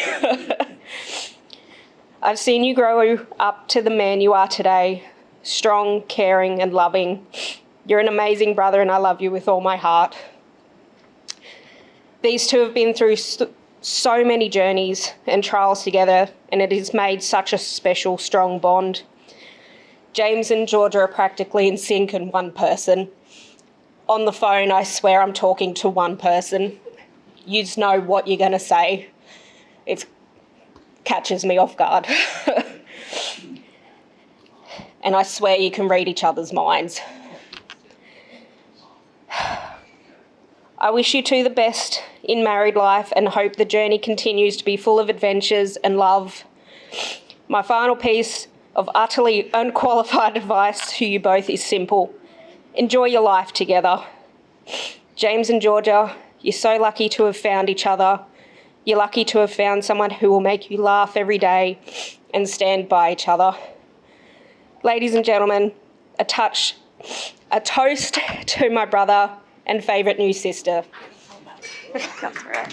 I've seen you grow up to the man you are today, strong, caring and loving. You're an amazing brother and I love you with all my heart. These two have been through so many journeys and trials together, and it has made such a special, strong bond. James and Georgia are practically in sync and one person. On the phone, I swear I'm talking to one person. You just know what you're going to say. It catches me off guard. And I swear you can read each other's minds. I wish you two the best in married life and hope the journey continues to be full of adventures and love. My final piece of utterly unqualified advice to you both is simple. Enjoy your life together. James and Georgia, you're so lucky to have found each other. You're lucky to have found someone who will make you laugh every day and stand by each other. Ladies and gentlemen, a toast to my brother and favourite new sister. That's right.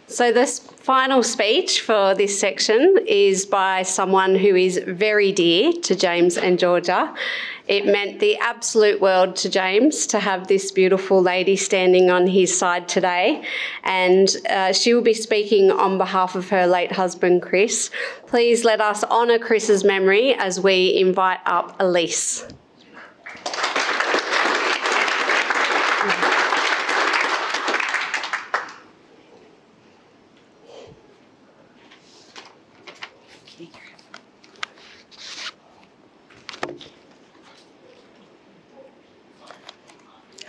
So this final speech for this section is by someone who is very dear to James and Georgia. It meant the absolute world to James to have this beautiful lady standing on his side today, and she will be speaking on behalf of her late husband, Chris. Please let us honour Chris's memory as we invite up Elise.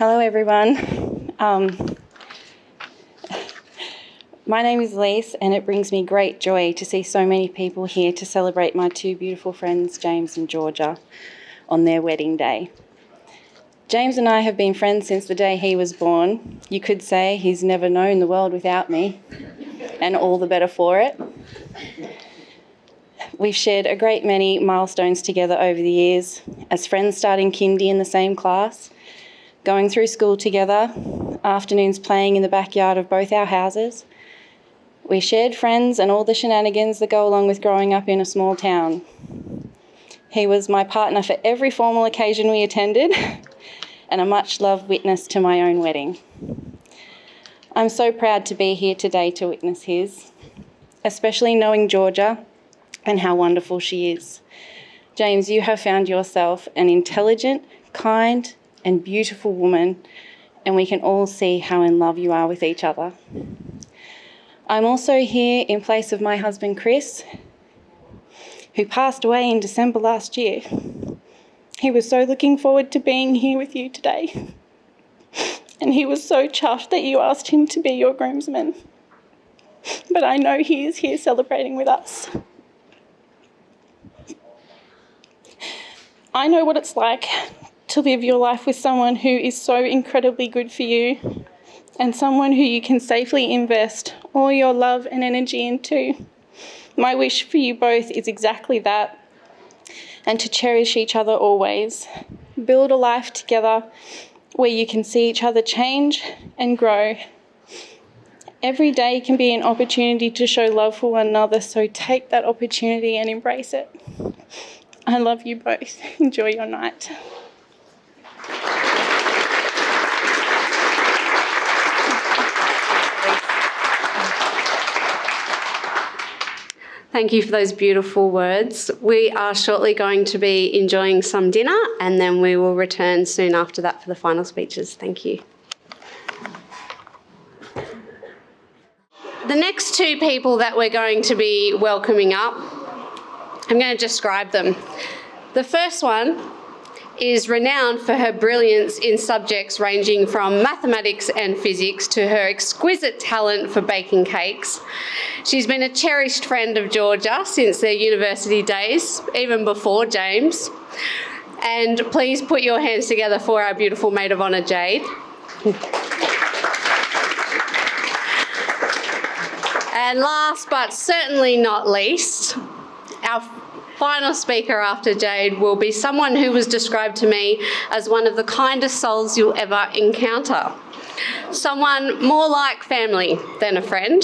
Hello, everyone. My name is Lise, and it brings me great joy to see so many people here to celebrate my two beautiful friends, James and Georgia, on their wedding day. James and I have been friends since the day he was born. You could say he's never known the world without me, and all the better for it. We've shared a great many milestones together over the years, as friends starting kindy in the same class, going through school together, afternoons playing in the backyard of both our houses. We shared friends and all the shenanigans that go along with growing up in a small town. He was my partner for every formal occasion we attended and a much-loved witness to my own wedding. I'm so proud to be here today to witness his, especially knowing Georgia and how wonderful she is. James, you have found yourself an intelligent, kind, and beautiful woman, and we can all see how in love you are with each other. I'm also here in place of my husband, Chris, who passed away in December last year. He was so looking forward to being here with you today, and he was so chuffed that you asked him to be your groomsman. But I know he is here celebrating with us. I know what it's like to live your life with someone who is so incredibly good for you, and someone who you can safely invest all your love and energy into. My wish for you both is exactly that, and to cherish each other always. Build a life together where you can see each other change and grow. Every day can be an opportunity to show love for one another, so take that opportunity and embrace it. I love you both. Enjoy your night. Thank you for those beautiful words. We are shortly going to be enjoying some dinner, and then we will return soon after that for the final speeches. Thank you. The next two people that we're going to be welcoming up, I'm going to describe them. The first one is renowned for her brilliance in subjects ranging from mathematics and physics to her exquisite talent for baking cakes. She's been a cherished friend of Georgia since their university days, even before James. And please put your hands together for our beautiful maid of honour, Jade. And last but certainly not least, our final speaker after Jade will be someone who was described to me as one of the kindest souls you'll ever encounter. Someone more like family than a friend.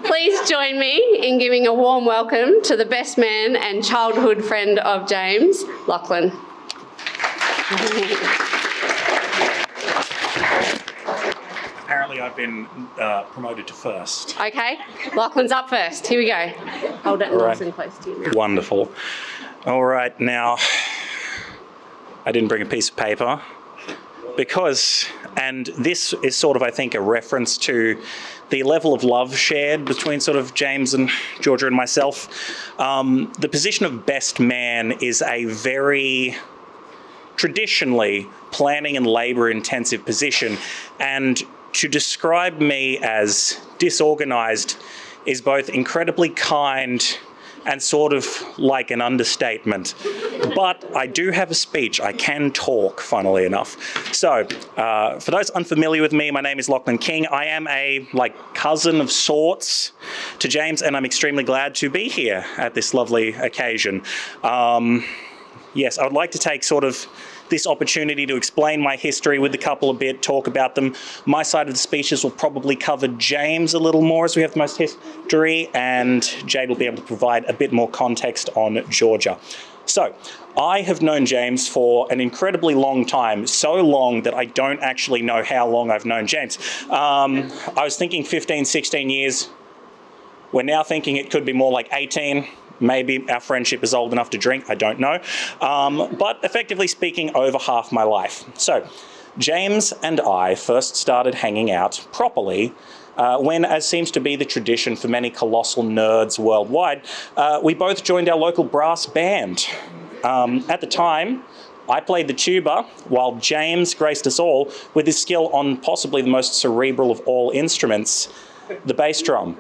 Please join me in giving a warm welcome to the best man and childhood friend of James, Lachlan. Apparently I've been promoted to first. Okay, Lachlan's up first. Here we go. Hold it nice and close to you now. Wonderful. All right, now, I didn't bring a piece of paper because, and this is sort of, I think, a reference to the level of love shared between sort of James and Georgia and myself. The position of best man is a very traditionally planning and labour intensive position, and to describe me as disorganised is both incredibly kind and sort of like an understatement. But I do have a speech. I can talk, funnily enough. So, for those unfamiliar with me, my name is Lachlan King. I am a cousin of sorts to James, and I'm extremely glad to be here at this lovely occasion. Yes, I would like to take sort of this opportunity to explain my history with the couple a bit, talk about them. My side of the speeches will probably cover James a little more as we have the most history, and Jade will be able to provide a bit more context on Georgia. So, I have known James for an incredibly long time, so long that I don't actually know how long I've known James. I was thinking 15, 16 years. We're now thinking it could be more like 18. Maybe our friendship is old enough to drink, I don't know. But effectively speaking, over half my life. So, James and I first started hanging out properly when, as seems to be the tradition for many colossal nerds worldwide, we both joined our local brass band. At the time, I played the tuba while James graced us all with his skill on possibly the most cerebral of all instruments, the bass drum.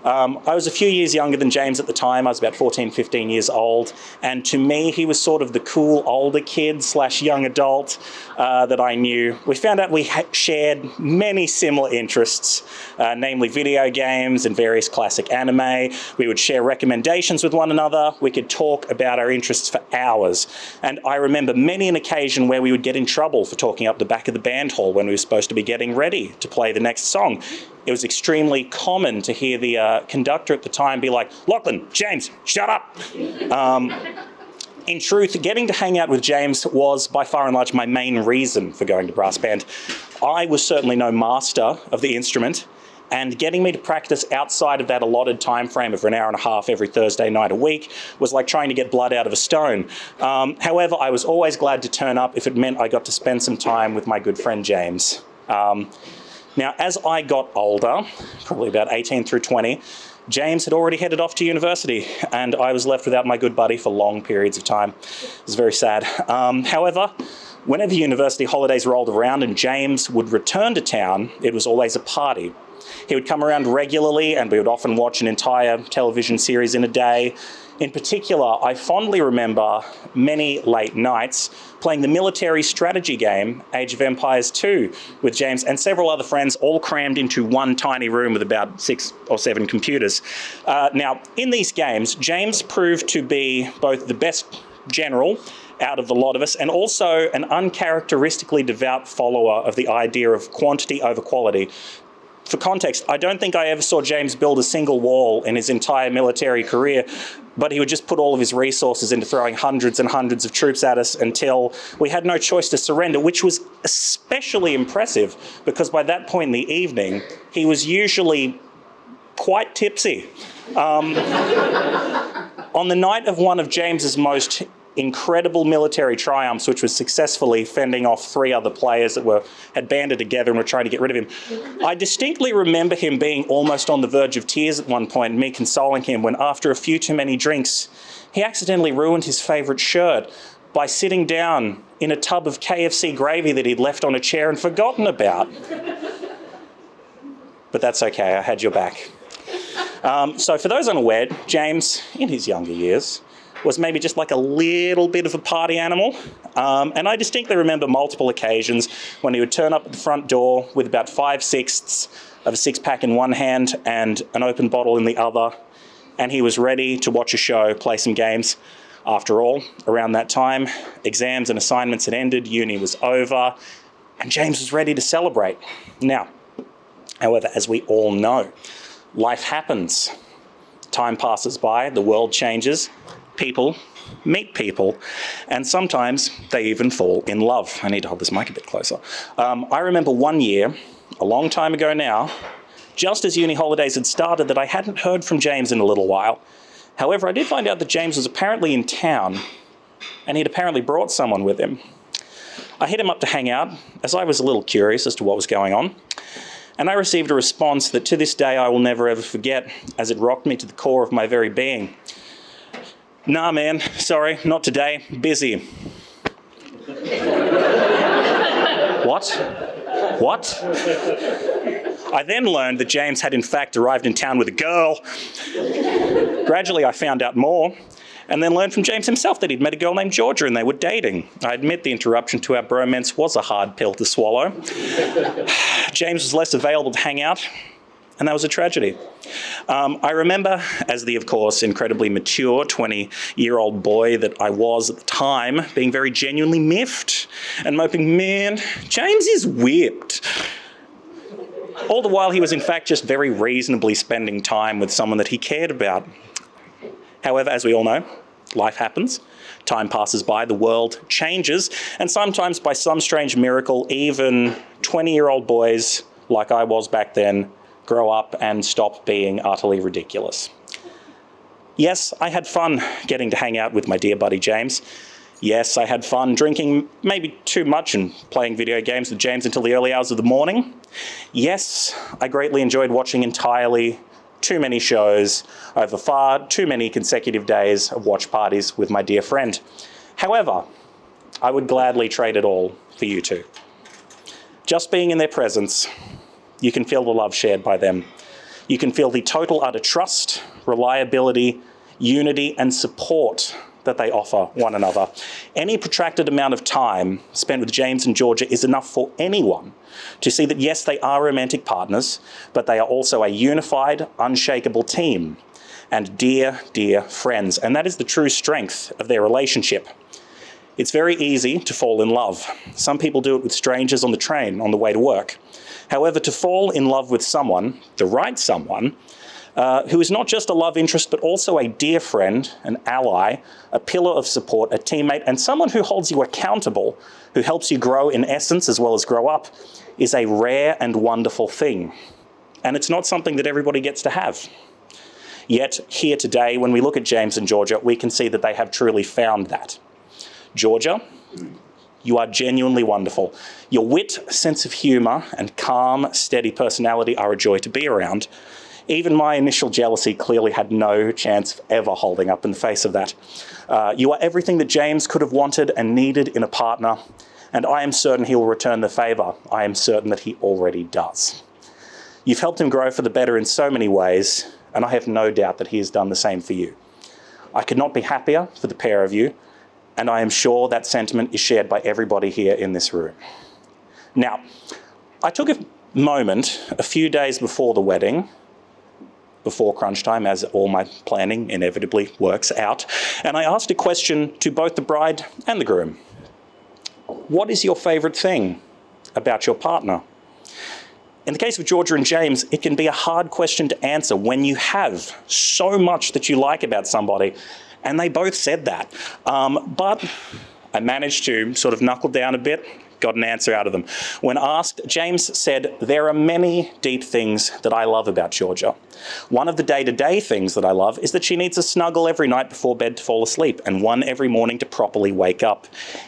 I was a few years younger than James at the time. I was about 14, 15 years old. And to me, he was sort of the cool older kid / young adult that I knew. We found out we shared many similar interests, namely video games and various classic anime. We would share recommendations with one another. We could talk about our interests for hours. And I remember many an occasion where we would get in trouble for talking up the back of the band hall when we were supposed to be getting ready to play the next song. It was extremely common to hear the conductor at the time be like, "Lachlan, James, shut up." In truth, getting to hang out with James was by far and large my main reason for going to brass band. I was certainly no master of the instrument, and getting me to practice outside of that allotted time frame of an hour and a half every Thursday night a week was like trying to get blood out of a stone. However, I was always glad to turn up if it meant I got to spend some time with my good friend James. Now, as I got older, probably about 18 through 20, James had already headed off to university, and I was left without my good buddy for long periods of time. It was very sad. However, whenever university holidays rolled around and James would return to town, it was always a party. He would come around regularly, and we would often watch an entire television series in a day. In particular, I fondly remember many late nights playing the military strategy game, Age of Empires 2, with James and several other friends, all crammed into one tiny room with about 6 or 7 computers. Now, in these games, James proved to be both the best general out of the lot of us and also an uncharacteristically devout follower of the idea of quantity over quality. For context, I don't think I ever saw James build a single wall in his entire military career, but he would just put all of his resources into throwing hundreds and hundreds of troops at us until we had no choice to surrender, which was especially impressive because by that point in the evening, he was usually quite tipsy. On the night of one of James's most incredible military triumphs, which was successfully fending off 3 other players that had banded together and were trying to get rid of him, I distinctly remember him being almost on the verge of tears at one point and me consoling him when, after a few too many drinks, he accidentally ruined his favourite shirt by sitting down in a tub of KFC gravy that he'd left on a chair and forgotten about. But that's okay, I had your back. So for those unaware, James, in his younger years, was maybe just like a little bit of a party animal. And I distinctly remember multiple occasions when he would turn up at the front door with about 5/6 of a 6-pack in one hand and an open bottle in the other. And he was ready to watch a show, play some games. After all, around that time, exams and assignments had ended, uni was over, and James was ready to celebrate. Now, however, as we all know, life happens. Time passes by, the world changes, people meet people, and sometimes they even fall in love. I need to hold this mic a bit closer. I remember one year, a long time ago now, just as uni holidays had started, that I hadn't heard from James in a little while. However, I did find out that James was apparently in town, and he'd apparently brought someone with him. I hit him up to hang out, as I was a little curious as to what was going on, and I received a response that to this day I will never ever forget, as it rocked me to the core of my very being. "Nah, man, sorry, not today, busy." What? I then learned that James had in fact arrived in town with a girl. Gradually I found out more, and then learned from James himself that he'd met a girl named Georgia and they were dating. I admit the interruption to our bromance was a hard pill to swallow. James was less available to hang out, and that was a tragedy. I remember, as the, of course, incredibly mature 20-year-old boy that I was at the time, being very genuinely miffed and moping, "Man, James is whipped." All the while he was in fact just very reasonably spending time with someone that he cared about. However, as we all know, life happens. Time passes by, the world changes, and sometimes by some strange miracle, even 20-year-old boys, like I was back then, grow up and stop being utterly ridiculous. Yes, I had fun getting to hang out with my dear buddy James. Yes, I had fun drinking maybe too much and playing video games with James until the early hours of the morning. Yes, I greatly enjoyed watching entirely too many shows over far too many consecutive days of watch parties with my dear friend. However, I would gladly trade it all for you two. Just being in their presence, you can feel the love shared by them. You can feel the total utter trust, reliability, unity and support that they offer one another. Any protracted amount of time spent with James and Georgia is enough for anyone to see that yes, they are romantic partners, but they are also a unified, unshakable team and dear, dear friends. And that is the true strength of their relationship. It's very easy to fall in love. Some people do it with strangers on the train on the way to work. However, to fall in love with someone, the right someone, who is not just a love interest, but also a dear friend, an ally, a pillar of support, a teammate, and someone who holds you accountable, who helps you grow in essence as well as grow up, is a rare and wonderful thing. And it's not something that everybody gets to have. Yet here today, when we look at James and Georgia, we can see that they have truly found that. Georgia, you are genuinely wonderful. Your wit, sense of humour, and calm, steady personality are a joy to be around. Even my initial jealousy clearly had no chance of ever holding up in the face of that. You are everything that James could have wanted and needed in a partner, and I am certain he will return the favour. I am certain that he already does. You've helped him grow for the better in so many ways, and I have no doubt that he has done the same for you. I could not be happier for the pair of you, and I am sure that sentiment is shared by everybody here in this room. Now, I took a moment a few days before the wedding, before crunch time, as all my planning inevitably works out, and I asked a question to both the bride and the groom. What is your favourite thing about your partner? In the case of Georgia and James, it can be a hard question to answer when you have so much that you like about somebody, and they both said that. But I managed to sort of knuckle down a bit, got an answer out of them. When asked, James said, "There are many deep things that I love about Georgia. One of the day-to-day things that I love is that she needs a snuggle every night before bed to fall asleep, and one every morning to properly wake up,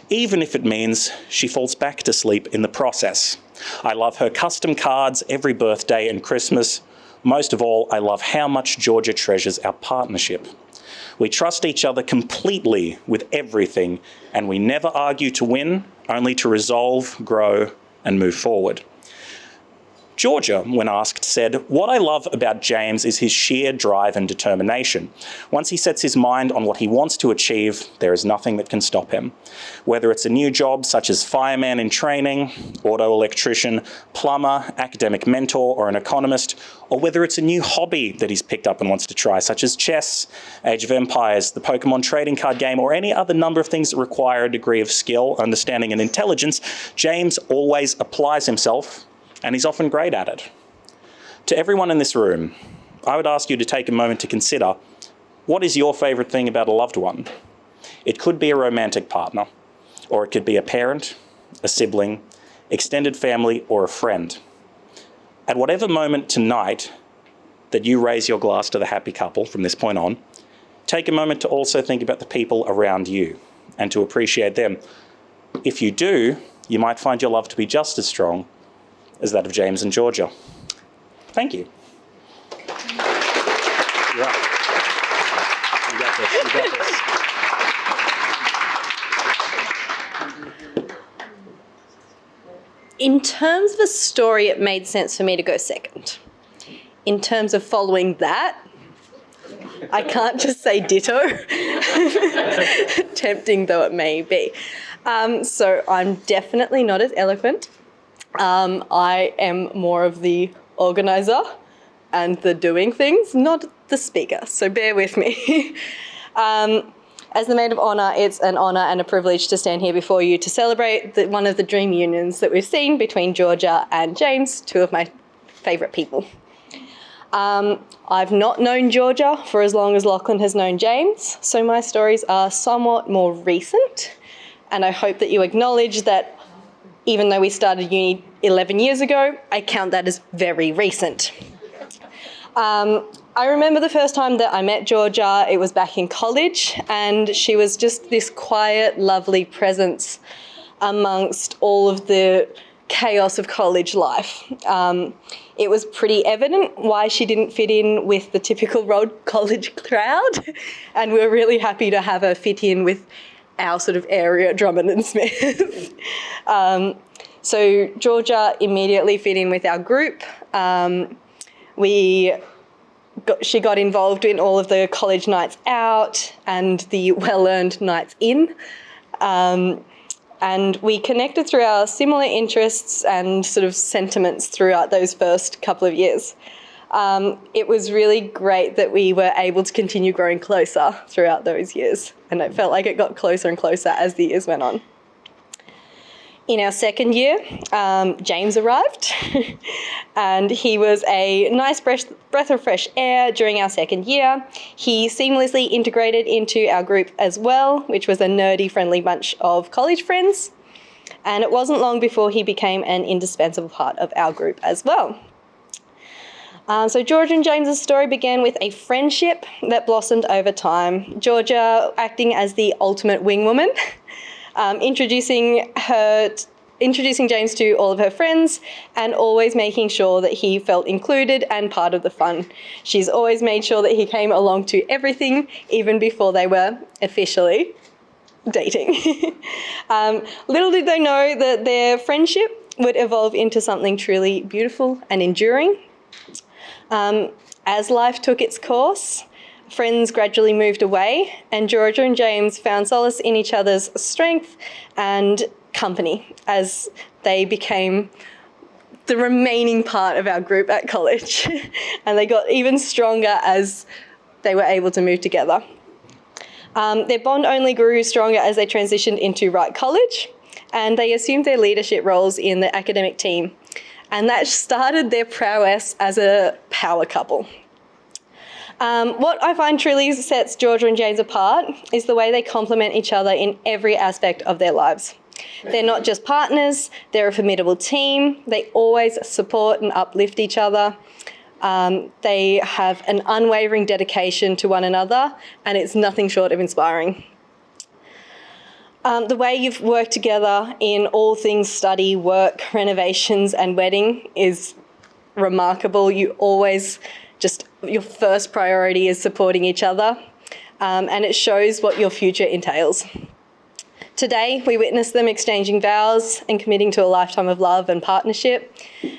even if it means she falls back to sleep in the process. I love her custom cards every birthday and Christmas. Most of all, I love how much Georgia treasures our partnership. We trust each other completely with everything, and we never argue to win, only to resolve, grow, and move forward." Georgia, when asked, said, "What I love about James is his sheer drive and determination. Once he sets his mind on what he wants to achieve, there is nothing that can stop him. Whether it's a new job such as fireman in training, auto electrician, plumber, academic mentor, or an economist, or whether it's a new hobby that he's picked up and wants to try, such as chess, Age of Empires, the Pokemon trading card game, or any other number of things that require a degree of skill, understanding, and intelligence, James always applies himself, and he's often great at it. To everyone in this room, I would ask you to take a moment to consider, what is your favourite thing about a loved one? It could be a romantic partner, or it could be a parent, a sibling, extended family, or a friend. At whatever moment tonight that you raise your glass to the happy couple from this point on, take a moment to also think about the people around you and to appreciate them. If you do, you might find your love to be just as strong as that of James and Georgia. Thank you. You're up. You got this. You got this. In terms of a story, it made sense for me to go second. In terms of following that, I can't just say ditto, tempting though it may be. So I'm definitely not as eloquent. I am more of the organiser and the doing things, not the speaker, so bear with me. As the maid of honour, it's an honour and a privilege to stand here before you to celebrate one of the dream unions that we've seen between Georgia and James, two of my favourite people. I've not known Georgia for as long as Lachlan has known James, so my stories are somewhat more recent, and I hope that you acknowledge that even though we started uni 11 years ago, I count that as very recent. I remember the first time that I met Georgia, it was back in college, and she was just this quiet, lovely presence amongst all of the chaos of college life. It was pretty evident why she didn't fit in with the typical college crowd, and we were really happy to have her fit in with our sort of area, Drummond and Smith. So Georgia immediately fit in with our group. She got involved in all of the college nights out and the well-earned nights in. And we connected through our similar interests and sort of sentiments throughout those first couple of years. It was really great that we were able to continue growing closer throughout those years. And it felt like it got closer and closer as the years went on. In our second year, James arrived and he was a nice breath of fresh air during our second year. He seamlessly integrated into our group as well, which was a nerdy, friendly bunch of college friends. And it wasn't long before he became an indispensable part of our group as well. So Georgia and James's story began with a friendship that blossomed over time. Georgia acting as the ultimate wing woman, introducing James to all of her friends and always making sure that he felt included and part of the fun. She's always made sure that he came along to everything, even before they were officially dating. Little did they know that their friendship would evolve into something truly beautiful and enduring. As life took its course, friends gradually moved away, and Georgia and James found solace in each other's strength and company as they became the remaining part of our group at college. And they got even stronger as they were able to move together. Their bond only grew stronger as they transitioned into Wright College, and they assumed their leadership roles in the academic team. And that started their prowess as a power couple. What I find truly sets Georgia and James apart is the way they complement each other in every aspect of their lives. They're not just partners, they're a formidable team. They always support and uplift each other. They have an unwavering dedication to one another, and it's nothing short of inspiring. The way you've worked together in all things study, work, renovations, and wedding is remarkable. You always your first priority is supporting each other, and it shows what your future entails. Today, we witness them exchanging vows and committing to a lifetime of love and partnership,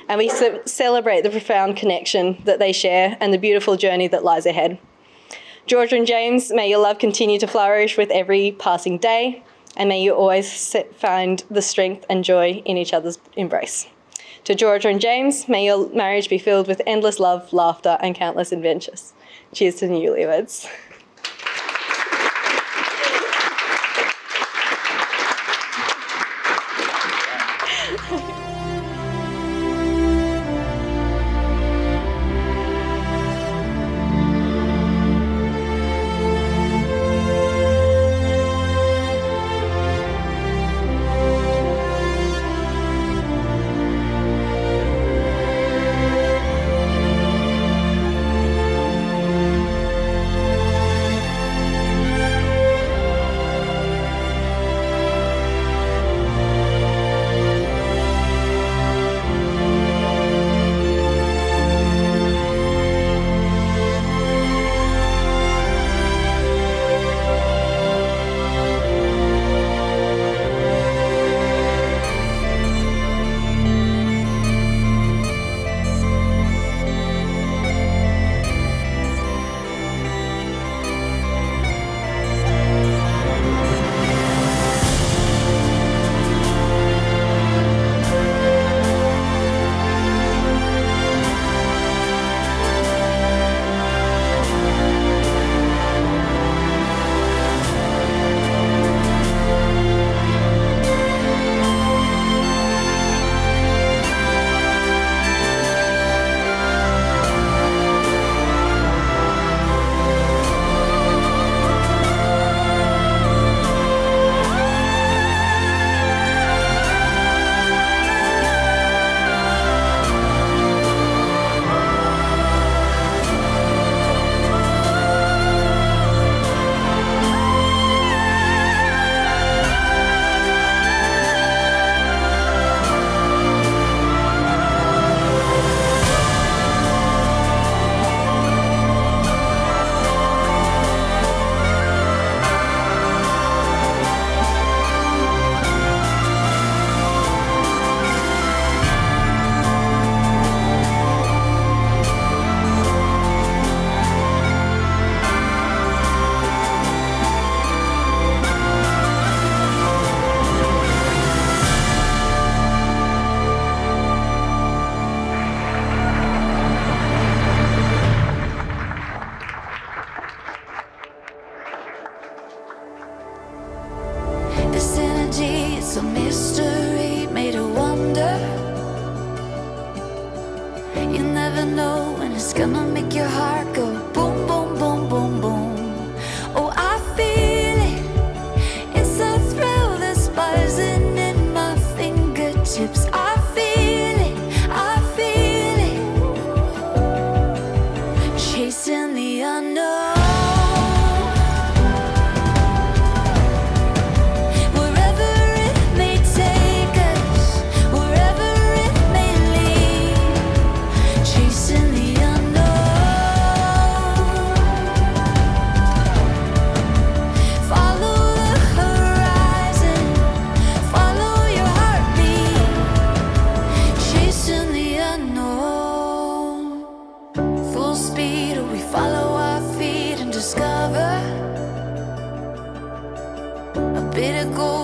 and we celebrate the profound connection that they share and the beautiful journey that lies ahead. Georgia and James, may your love continue to flourish with every passing day, and may you always find the strength and joy in each other's embrace. To Georgia and James, may your marriage be filled with endless love, laughter, and countless adventures. Cheers to the newlyweds. this energy, it's a mystery made of wonder. You never know when it's gonna make your heart go boom, boom, boom, boom, boom. Oh, I feel it. It's a thrill that's buzzing in my fingertips. I feel it. I feel it. Chasing the unknown. Bit of gold